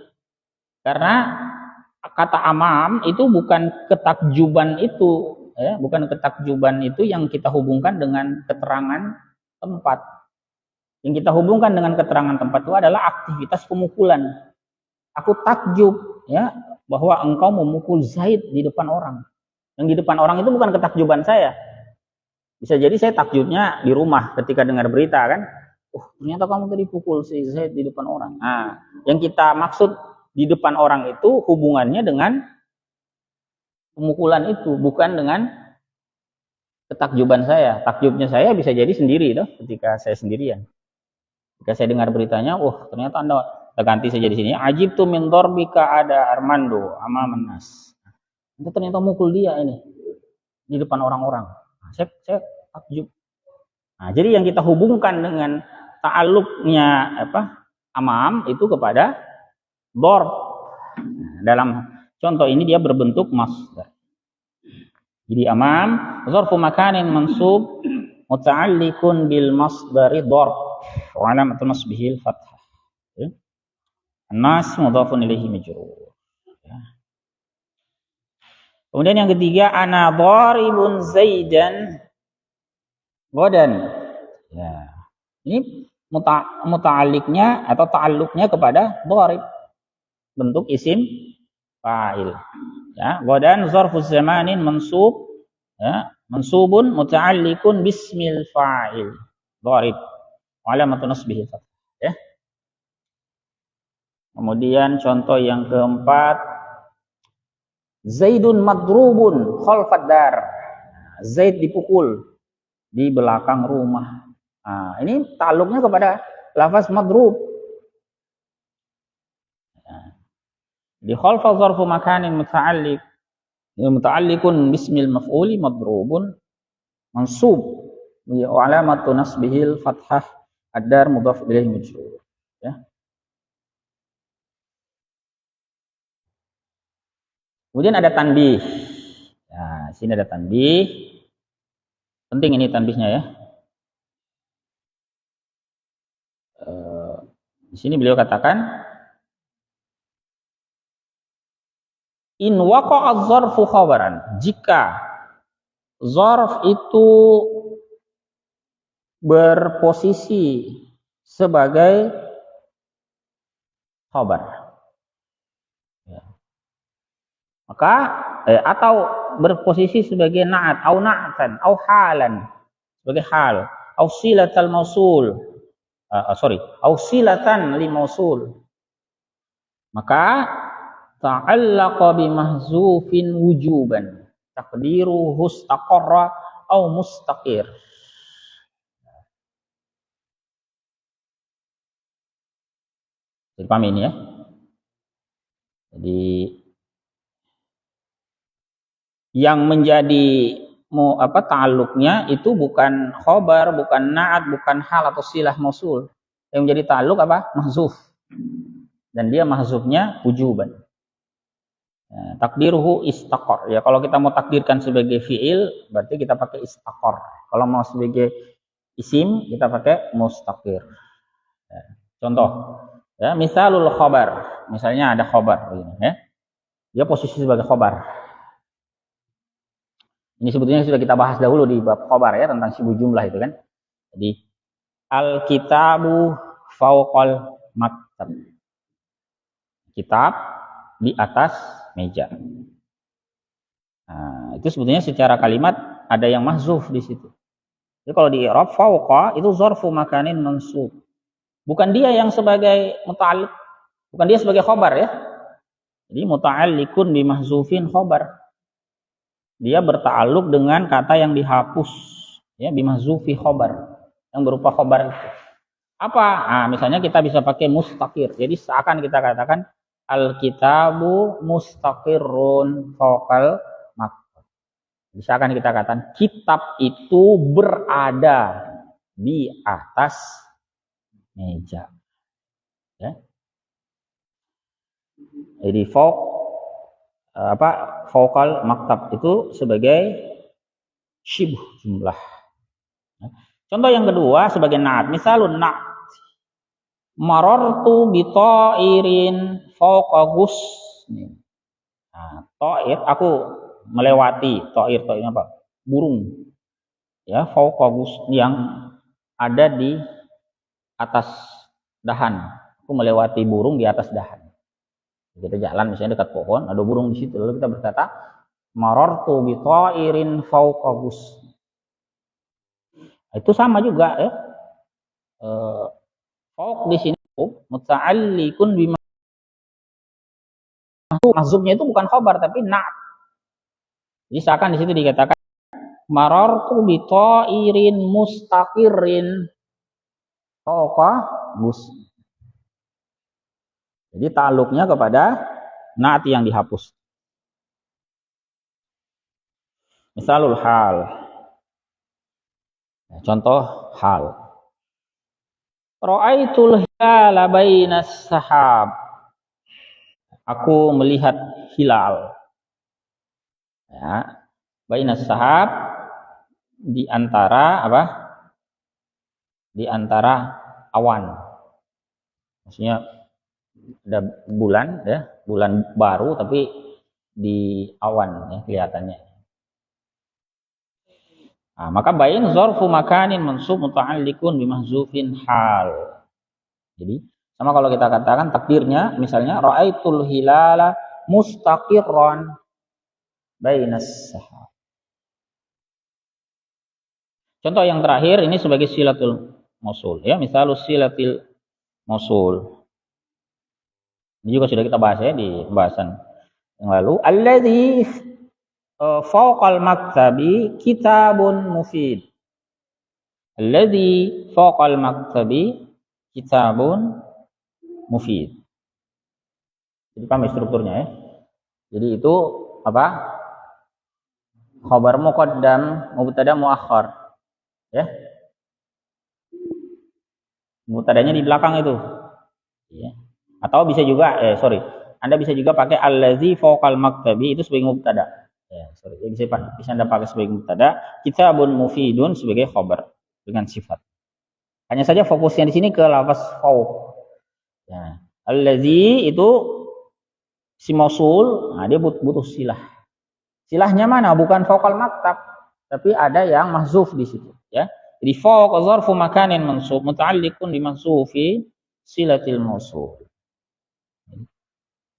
Karena kata amam itu bukan ketakjuban itu, ya, bukan ketakjuban itu yang kita hubungkan dengan keterangan tempat. Yang kita hubungkan dengan keterangan tempat itu adalah aktivitas pemukulan. Aku takjub ya bahwa engkau memukul Zaid di depan orang. Yang di depan orang itu bukan ketakjuban saya. Bisa jadi saya takjubnya di rumah ketika dengar berita kan. Ternyata kamu tadi pukul si Zaid di depan orang. Nah, yang kita maksud di depan orang itu hubungannya dengan pemukulan itu, bukan dengan ketakjuban saya. Takjubnya saya bisa jadi sendiri toh, ketika saya sendirian. Ketika saya dengar beritanya, ternyata Anda ganti saja di sini. Ajibtu min darbika ada Armando amaman nas. Itu ternyata mukul dia ini di depan orang-orang. Saya takjub. Nah, jadi yang kita hubungkan dengan ta'alluqnya amam itu kepada darb. Dalam contoh ini dia berbentuk masdar. Jadi amam zarfu makanin mansub muta'alliqun bil masdari darb wa alamatul nasbihil fathah. Ya. An-nas mudhafun ilaihi majrur. Ya. Kemudian yang ketiga ana dharibun Zaidan godan. Ya. Ini muta'alliqnya atau ta'alluqnya kepada dharib. Bentuk isim fa'il. Ya, godan zarfuz zamanin mansub ya, mansubun muta'alliqun bismil fa'il. Dharib. Alamatun nasbihi fathah. Ya. Kemudian contoh yang keempat, Zaidun madrubun khalfad dar. Zaid dipukul di belakang rumah. Nah, ini ta'alluqnya kepada lafaz madrub. Di khalfa zarfu makanin muta'alliqun bismil maf'uli madrubun mansub wa alamatu nasbihil fathah ad-dar mudhaf ilaihi majrur. Ya. Kemudian ada tanbih. Nah, sini ada tanbih. Penting ini tanbihnya ya. Di sini beliau katakan in waqa'a dzarfu khabaran, jika dzarf itu berposisi sebagai khabar, ya. Maka atau berposisi sebagai na'at au na'tan au halan, sebagai hal, au silatal mausul, au silatan li mausul, maka ta'allaqa bi mahzufin wujuban taqdiruhu istaqarra au mustaqir. Jadi paham ini ya. Jadi yang menjadi ta'alluqnya itu bukan khobar, bukan na'at, bukan hal atau silah mausul. Yang menjadi ta'alluq apa? Mahzuf. Dan dia mahzufnya wujuban. Ya, takdiruhu istaqor. Ya, kalau kita mau takdirkan sebagai fiil, berarti kita pakai istaqor. Kalau mau sebagai isim, kita pakai mustaqir. Ya, contoh, ya, misalul khobar. Misalnya ada khobar, ya. Dia posisi sebagai khobar. Ini sebetulnya sudah kita bahas dahulu di bab khobar ya, tentang sibuk jumlah itu kan. Jadi al-kitabu fauqal maktab. Kitab di atas meja. Nah, itu sebetulnya secara kalimat ada yang mahzuf di situ. Jadi kalau di i'rab fauqa itu zarfu makanin mansub. Bukan dia yang sebagai muta'alliq, bukan dia sebagai khobar ya. Jadi muta'alliqun bi mahzufin khobar. Dia berta'alluq dengan kata yang dihapus ya, bi mahzufi khobar, yang berupa khobar itu. Apa? Nah, misalnya kita bisa pakai mustaqir. Jadi seakan kita katakan al-kitabu mustaqirrun fawqal maktab. Misalkan kita katakan kitab itu berada di atas meja. Ya. Jadi fawqal maktab itu sebagai syibh jumlah. Contoh yang kedua sebagai na'at. Misalun na'at. Marartu bi ta'irin fawqa ghusnin. Nah, ta'ir aku melewati, ta'ir apa? Burung. Ya, fawqa ghusn yang ada di atas dahan. Aku melewati burung di atas dahan. Kita jalan misalnya dekat pohon, ada burung di situ. Lalu kita berkata, marartu bi ta'irin fawqa ghusn. Itu sama juga ya. Fauq di sini muta'alliqun bima mahzufnya itu bukan khabar tapi na'at. Jadi seakan di situ dikatakan marartu bi ta'irin mustaqirrin fawqa ghusn. Jadi ta'alluqnya kepada na'at yang dihapus. Misalul hal. Contoh hal. Ra'aitul hilala bainas sahab. Aku melihat hilal. Ya, bainas sahab di antara apa? Di antara awan. Maksudnya ada bulan ya, bulan baru tapi di awan ya kelihatannya. Nah, maka bain zarfu makanin mansub muta'alliqun bi mahzufin hal. Jadi sama kalau kita katakan takdirnya misalnya ra'aitul hilala mustaqirran bainas sahab. Contoh yang terakhir ini sebagai silatul mausul ya, misalus silatil mausul. Ini juga sudah kita bahas ya di pembahasan yang lalu. Alladzi fawqal maktabi kitabun mufid. Alladzi fawqal maktabi kitabun mufid. Jadi paham ya strukturnya ya. Jadi itu apa? Khabar muqaddam, mubtada muakhar. Ya. Mubtadanya di belakang itu. Ya. Atau bisa juga Anda bisa juga pakai allazi fawqal maktabi itu sebagai mubtada. Ya, bisa Anda pakai sebagai mubtada, kitabun mufidun sebagai khabar dengan sifat. Hanya saja fokusnya di sini ke lafaz fawq. Ya. Allazi itu si mausul, nah dia butuh silah. Silahnya mana? Bukan fawqal maktab, tapi ada yang mahzuf di situ, ya. Jadi fawq zarfu makanin mansub muta'alliqun bi mansufi silatil mausul.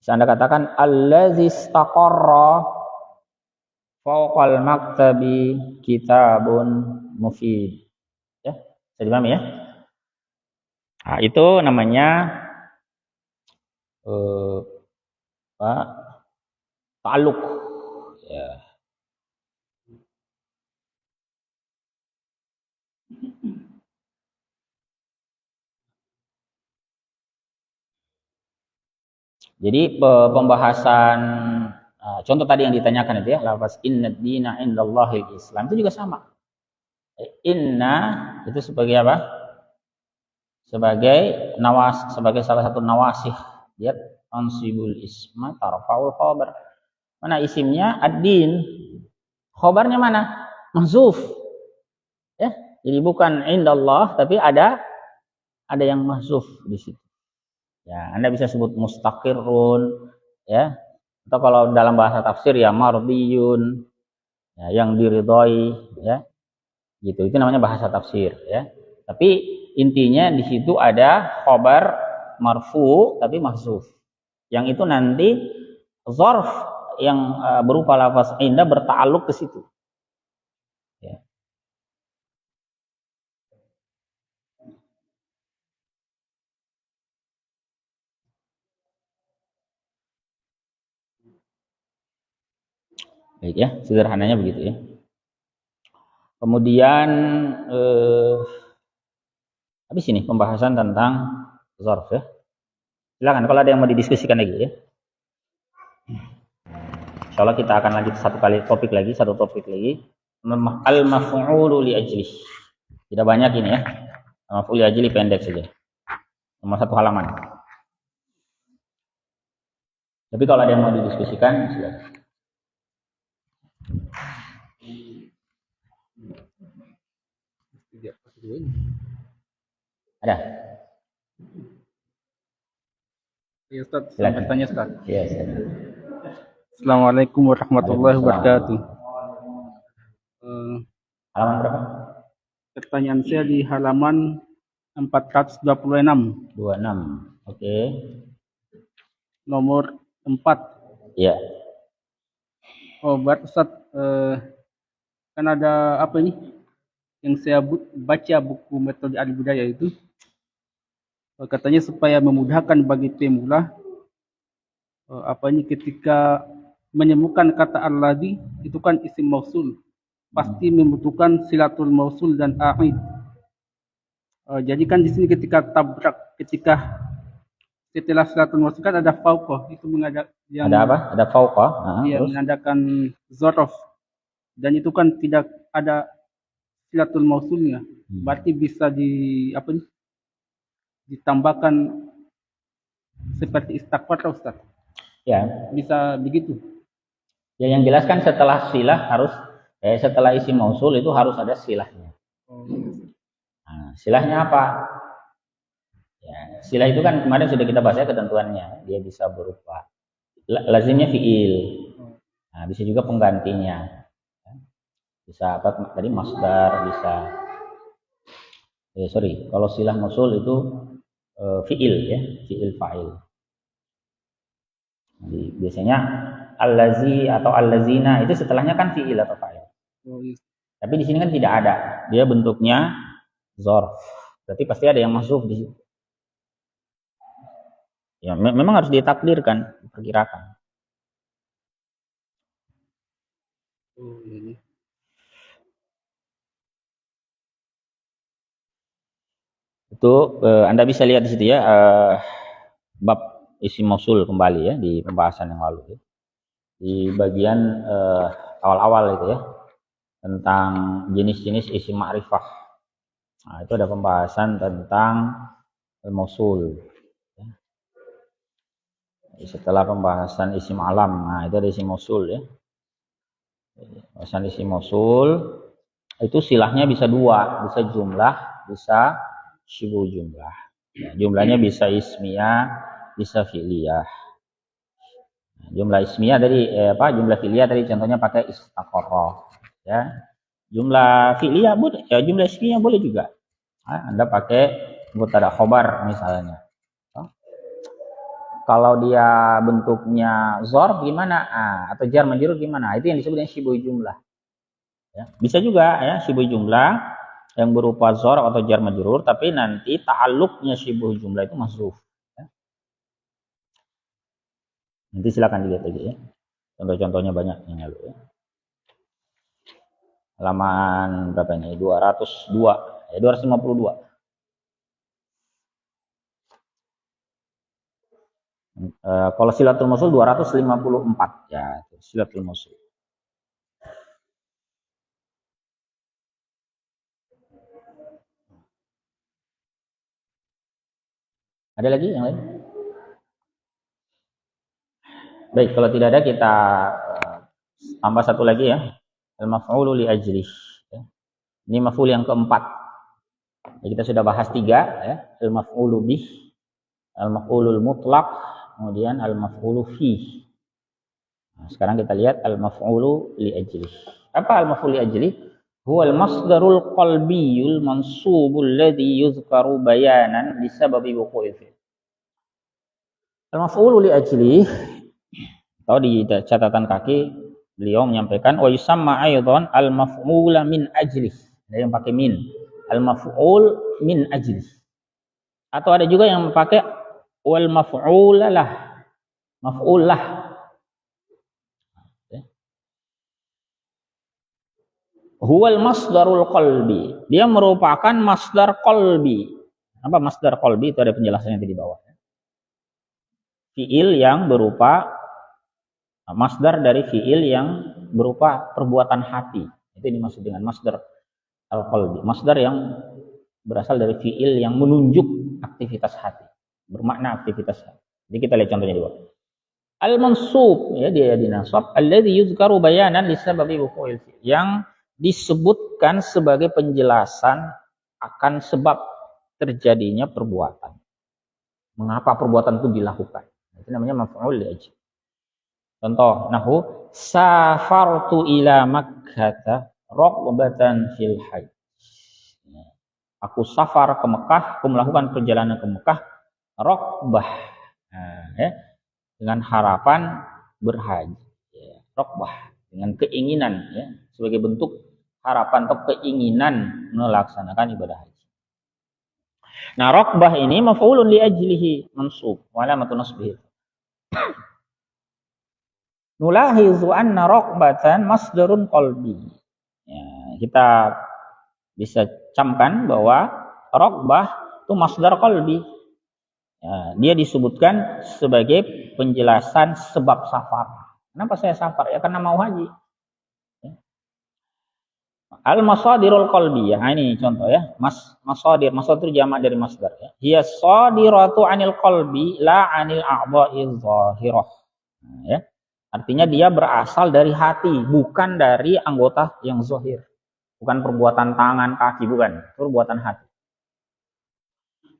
Bisa Anda katakan allazi istaqarra fawqal maktabi kitabun mufid. Ya, bisa dipahami ya? Nah, itu namanya ta'alluq. Ya. Jadi pembahasan contoh tadi yang ditanyakan itu ya, lafaz inna dina indallahil Islam itu juga sama. Inna itu sebagai apa? Sebagai salah satu nawasih, dia tansibul isma tarfaul khabar. Mana isimnya ad-din. Khabarnya mana? Mahzuf. Ya, jadi bukan indallah tapi ada yang mahzuf di situ. Ya, Anda bisa sebut mustaqirrun, ya. Atau kalau dalam bahasa tafsir ya mardiyun, ya, yang diridhoi, ya. Gitu. Itu namanya bahasa tafsir, ya. Tapi intinya di situ ada khabar marfu tapi mahzuf. Yang itu nanti zarf yang berupa lafaz inda berta'alluq ke situ. Ya. Baik ya, sederhananya begitu ya. Kemudian habis ini pembahasan tentang zarf ya. Silakan kalau ada yang mau didiskusikan lagi ya. Insyaallah kita akan lanjut satu topik lagi. Al-maf'ulu li ajlih. Tidak banyak ini ya. Al-maf'ulu li ajlih pendek saja. Cuma 1 halaman. Tapi kalau ada yang mau didiskusikan silakan. Ada? Ya Ustaz, selamat tanya Ustaz. Iya, silakan. Assalamualaikum warahmatullahi wabarakatuh. Halaman berapa? Pertanyaan saya di halaman 426. 26. Oke. Nomor 4. Iya. Oh, buat Ustaz, kan ada apa ini? Yang saya baca buku metode al-budaya itu. Katanya supaya memudahkan bagi pemula ketika menemukan kata alladzi itu kan isim mausul. Pasti membutuhkan silatul mausul dan a'id. Jadi kan di sini ketika setelah silatul mausul kan ada fauqah, itu yang ada apa? Ada fauqah. Yang menandakan zarf. Dan itu kan tidak ada silatul mausulnya. Berarti bisa ditambahkan seperti istighfar Ustaz. Ya. Bisa begitu. Ya, yang jelas kan setelah silah setelah isim mausul itu harus ada silahnya. Nah, silahnya apa? Ya, silah itu kan kemarin sudah kita bahas ya ketentuannya. Dia bisa berupa lazimnya fiil. Nah, bisa juga penggantinya. Bisa apa tadi masdar, bisa kalau silah mausul itu fiil ya, fiil fa'il. Jadi biasanya allazi atau allazina itu setelahnya kan fiil atau fa'il. Tapi di sini kan tidak ada. Dia bentuknya zarf. Berarti pasti ada yang mahzuf di situ. Ya, memang harus ditakdirkan, diperkirakan. Itu Anda bisa lihat di situ ya, bab isim mausul kembali ya di pembahasan yang lalu ya. Di bagian awal-awal itu ya, tentang jenis-jenis isim ma'rifah. Nah, itu ada pembahasan tentang mausul. Setelah pembahasan isim alam, nah itu ada isim mausul ya. Pembahasan isim mausul itu silahnya bisa dua, bisa jumlah, bisa syibhu jumlah. Ya, jumlahnya bisa ismiyah, bisa fi'liyah. Nah, jumlah ismiyah tadi jumlah fi'liyah tadi contohnya pakai istaqarrah ya. Jumlah fi'liyah boleh, ya jumlah ismiyah boleh juga. Nah, Anda pakai mubtada khobar misalnya. Kalau dia bentuknya dzarf gimana? Atau jar majrur gimana? Itu yang disebut dengan syibhu jumlah. Ya, bisa juga ya syibhu jumlah yang berupa dzarf atau jar majrur, tapi nanti ta'alluqnya syibhu jumlah itu mahdzuf. Ya. Nanti silakan dilihat lagi ya. Contoh-contohnya banyak yang lalu ya. Halaman berapa ini? 202, 252. Kalau silatul mausul 254 ya, silatul mausul. Ada lagi yang lain? Baik, kalau tidak ada kita tambah satu lagi ya. Al-maf'ulu li ajlih. Ya. Ini maf'ul yang keempat. Ya, kita sudah bahas 3 ya. Al-maf'ulu bih, al-maf'ulul mutlaq, kemudian al-maf'ulu fih. Nah, sekarang kita lihat al-maf'ulu li ajlih. Apa al-maf'ulu li ajlih? Huwa al-masdarul qalbiyul mansubul ladzi yuzkaru bayanan li sababi wuqu'i fi'l. Al-maf'ulu li ajlih atau di catatan kaki beliau menyampaikan wa yusamma aidan al-maf'ula min ajlih. Ada yang pakai min. Al-maf'ul min ajlih. Atau ada juga yang pakai wal maf'ulalah. Maf'ulah. Huwal masdarul qalbi. Dia merupakan masdar qalbi. Apa masdar qalbi? Itu ada penjelasannya di bawah. Fi'il yang berupa masdar dari fi'il yang berupa perbuatan hati. Itu dimaksud dengan masdar al-qalbi. Masdar yang berasal dari fi'il yang menunjuk aktivitas hati. Bermakna aktivitas hati. Jadi kita lihat contohnya di bawah. Al-mansub ya dia dinasab alladzi yuzkaru bayanan li sababi wuqu'il fi'il. Yang disebutkan sebagai penjelasan akan sebab terjadinya perbuatan. Mengapa perbuatan itu dilakukan? Itu namanya maf'ul li ajli. Contoh nahwu safartu ila Makkah raghbatan fil hajj. Aku safar ke Mekah, aku melakukan perjalanan ke Mekah raghbah. Ya, dengan harapan berhaji. Ya, raghbah dengan keinginan ya, sebagai bentuk harapan atau keinginan melaksanakan ibadah haji. Nah, raghbah ini maf'ulun li ajlihi mansub wa alamatun nasbihi. Nulahizu anna raghbatan masdarun qalbi. Ya, kita bisa camkan bahwa raghbah itu masdar qalbi. Ya, dia disebutkan sebagai penjelasan sebab safar. Kenapa saya safar? Ya karena mau haji. Al-masadirul qalbiyah. Nah, ini contoh ya. Masadir itu jamak dari masdar ya. Hiya sadiratu 'anil qalbi la 'anil a'dha'iz zahirah. Nah, ya. Artinya dia berasal dari hati, bukan dari anggota yang zahir. Bukan perbuatan tangan, kaki, bukan. Perbuatan hati.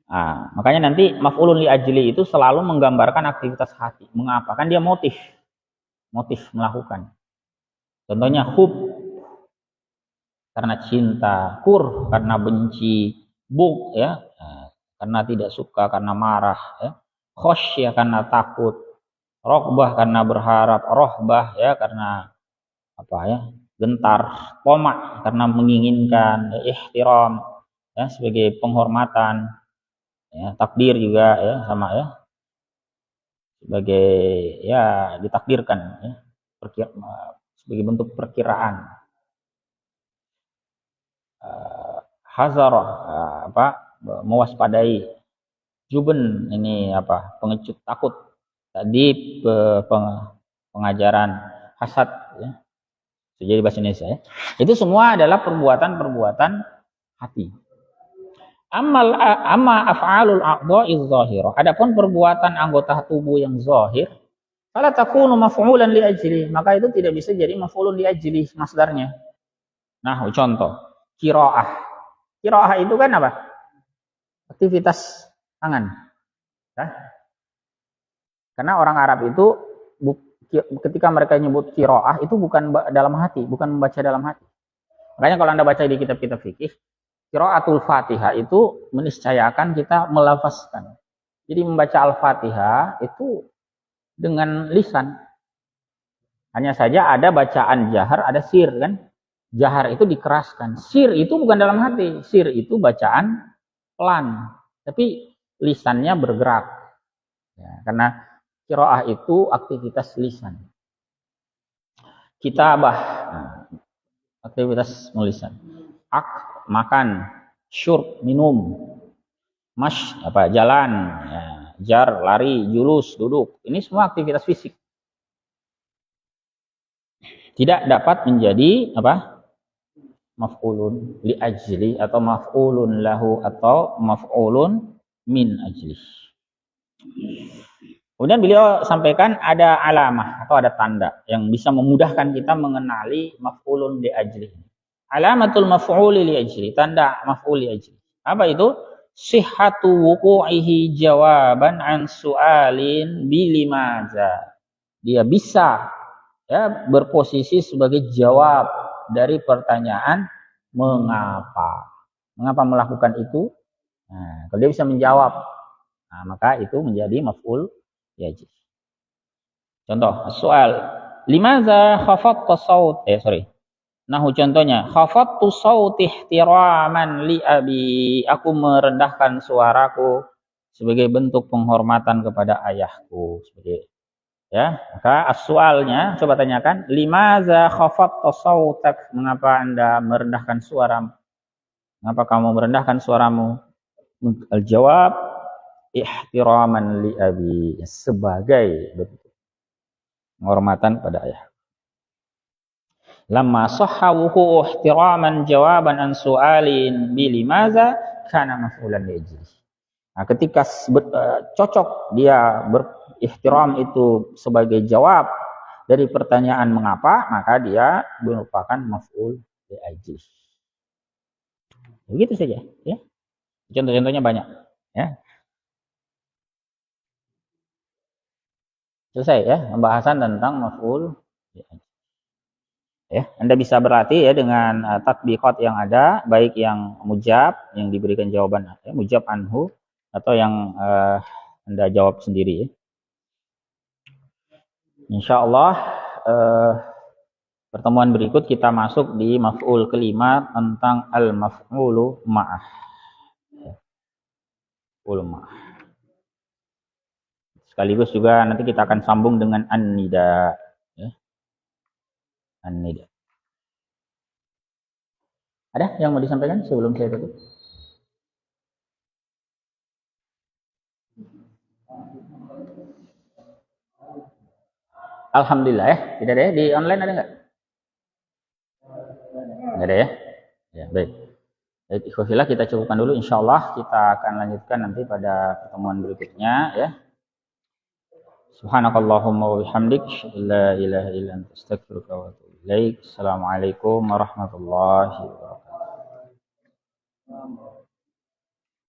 Nah, makanya nanti maf'ulun li ajli itu selalu menggambarkan aktivitas hati. Mengapa? Kan dia motif melakukan. Contohnya hub karena cinta, kur karena benci, buk ya karena tidak suka, karena marah ya, khosyah karena takut, roghbah karena berharap, rohbah ya karena apa ya, gentar, tomak karena menginginkan, ya, ihtiram ya sebagai penghormatan, ya, takdir juga ya sama ya sebagai ya ditakdirkan ya sebagai bentuk perkiraan. Hazarah mewaspadai, juben ini pengecut, takut tadi pengajaran hasad ya. Jadi bahasa Indonesia ya. Itu semua adalah perbuatan-perbuatan hati. Amma af'alul a'dha'iz zahirah. Adapun perbuatan anggota tubuh yang zahir, fala takunu maf'ulan li ajli, maka itu tidak bisa jadi maf'ulun li ajli masdarnya. Nah, contoh, qiraah. Qiraah itu kan apa? Aktivitas tangan. Nah, karena orang Arab itu ketika mereka nyebut qiraah itu bukan dalam hati, bukan membaca dalam hati. Makanya kalau Anda baca di kitab-kitab fikih, qiraatul Fatihah itu meniscayakan kita melafazkan. Jadi membaca Al-Fatihah itu dengan lisan. Hanya saja ada bacaan jahar, ada sir kan? Jahar itu dikeraskan. Sir itu bukan dalam hati. Sir itu bacaan pelan. Tapi lisannya bergerak. Ya, karena qiraah itu aktivitas lisan. Kitabah, aktivitas lisan. Makan, syurb, minum, mash, jalan, ya, jar, lari, julus, duduk. Ini semua aktivitas fisik. Tidak dapat menjadi maf'ulun li ajli atau maf'ulun lahu atau maf'ulun min ajli. Kemudian beliau sampaikan ada alamah atau ada tanda yang bisa memudahkan kita mengenali maf'ulun li ajli. Alamatul maf'uli li ajli, tanda maf'ul li ajli. Apa itu? Sihhatu wuqu'ihi jawaban an su'alin bi limaza. Dia bisa ya berposisi sebagai jawab dari pertanyaan mengapa. Mengapa melakukan itu? Nah, kalau dia bisa menjawab, nah, maka itu menjadi maf'ul li ajli. Contoh, soal limaza khafatta saut Nahu contohnya, khafattu sauti ihtiraman li abi. Aku merendahkan suaraku sebagai bentuk penghormatan kepada ayahku. Sebagai ya, maka as-soalnya coba tanyakan, limaza khafatta sautak? Mengapa Anda merendahkan suaramu? Mengapa kamu merendahkan suaramu? Al-jawab ihtiraman li abi, sebagai bentuk penghormatan pada ayah. Lamma sahha wuqu'u ihtiraman jawaban an su'alin bi limaza kana maf'ulan li ajli. Nah, ketika cocok dia berihtiram itu sebagai jawab dari pertanyaan mengapa, maka dia merupakan maf'ul li ajli. Begitu saja ya. Contoh-contohnya banyak ya. Selesai ya pembahasan tentang maf'ul li ajli. Ya, Anda bisa berlatih ya dengan tatbiqat yang ada, baik yang mujab yang diberikan jawaban ya, mujab anhu atau yang Anda jawab sendiri ya. Insyaallah pertemuan berikut kita masuk di maf'ul kelima tentang al-maf'ulu ma'ah. Maf'ul ma'ah. Sekaligus juga nanti kita akan sambung dengan an-nida ya. An-nida. Ada yang mau disampaikan sebelum saya tutup? Alhamdulillah ya. Tidak ada ya? Di online ada nggak? Nggak ada ya? Ya, baik. Baik, ikhwafillah, kita cukupkan dulu. Insyaallah kita akan lanjutkan nanti pada pertemuan berikutnya ya. Subhanakallahumma wa bihamdik, la ilaha illa anta, astaghfiruka wa atubu ilaik. Assalamualaikum warahmatullahi wabarakatuh.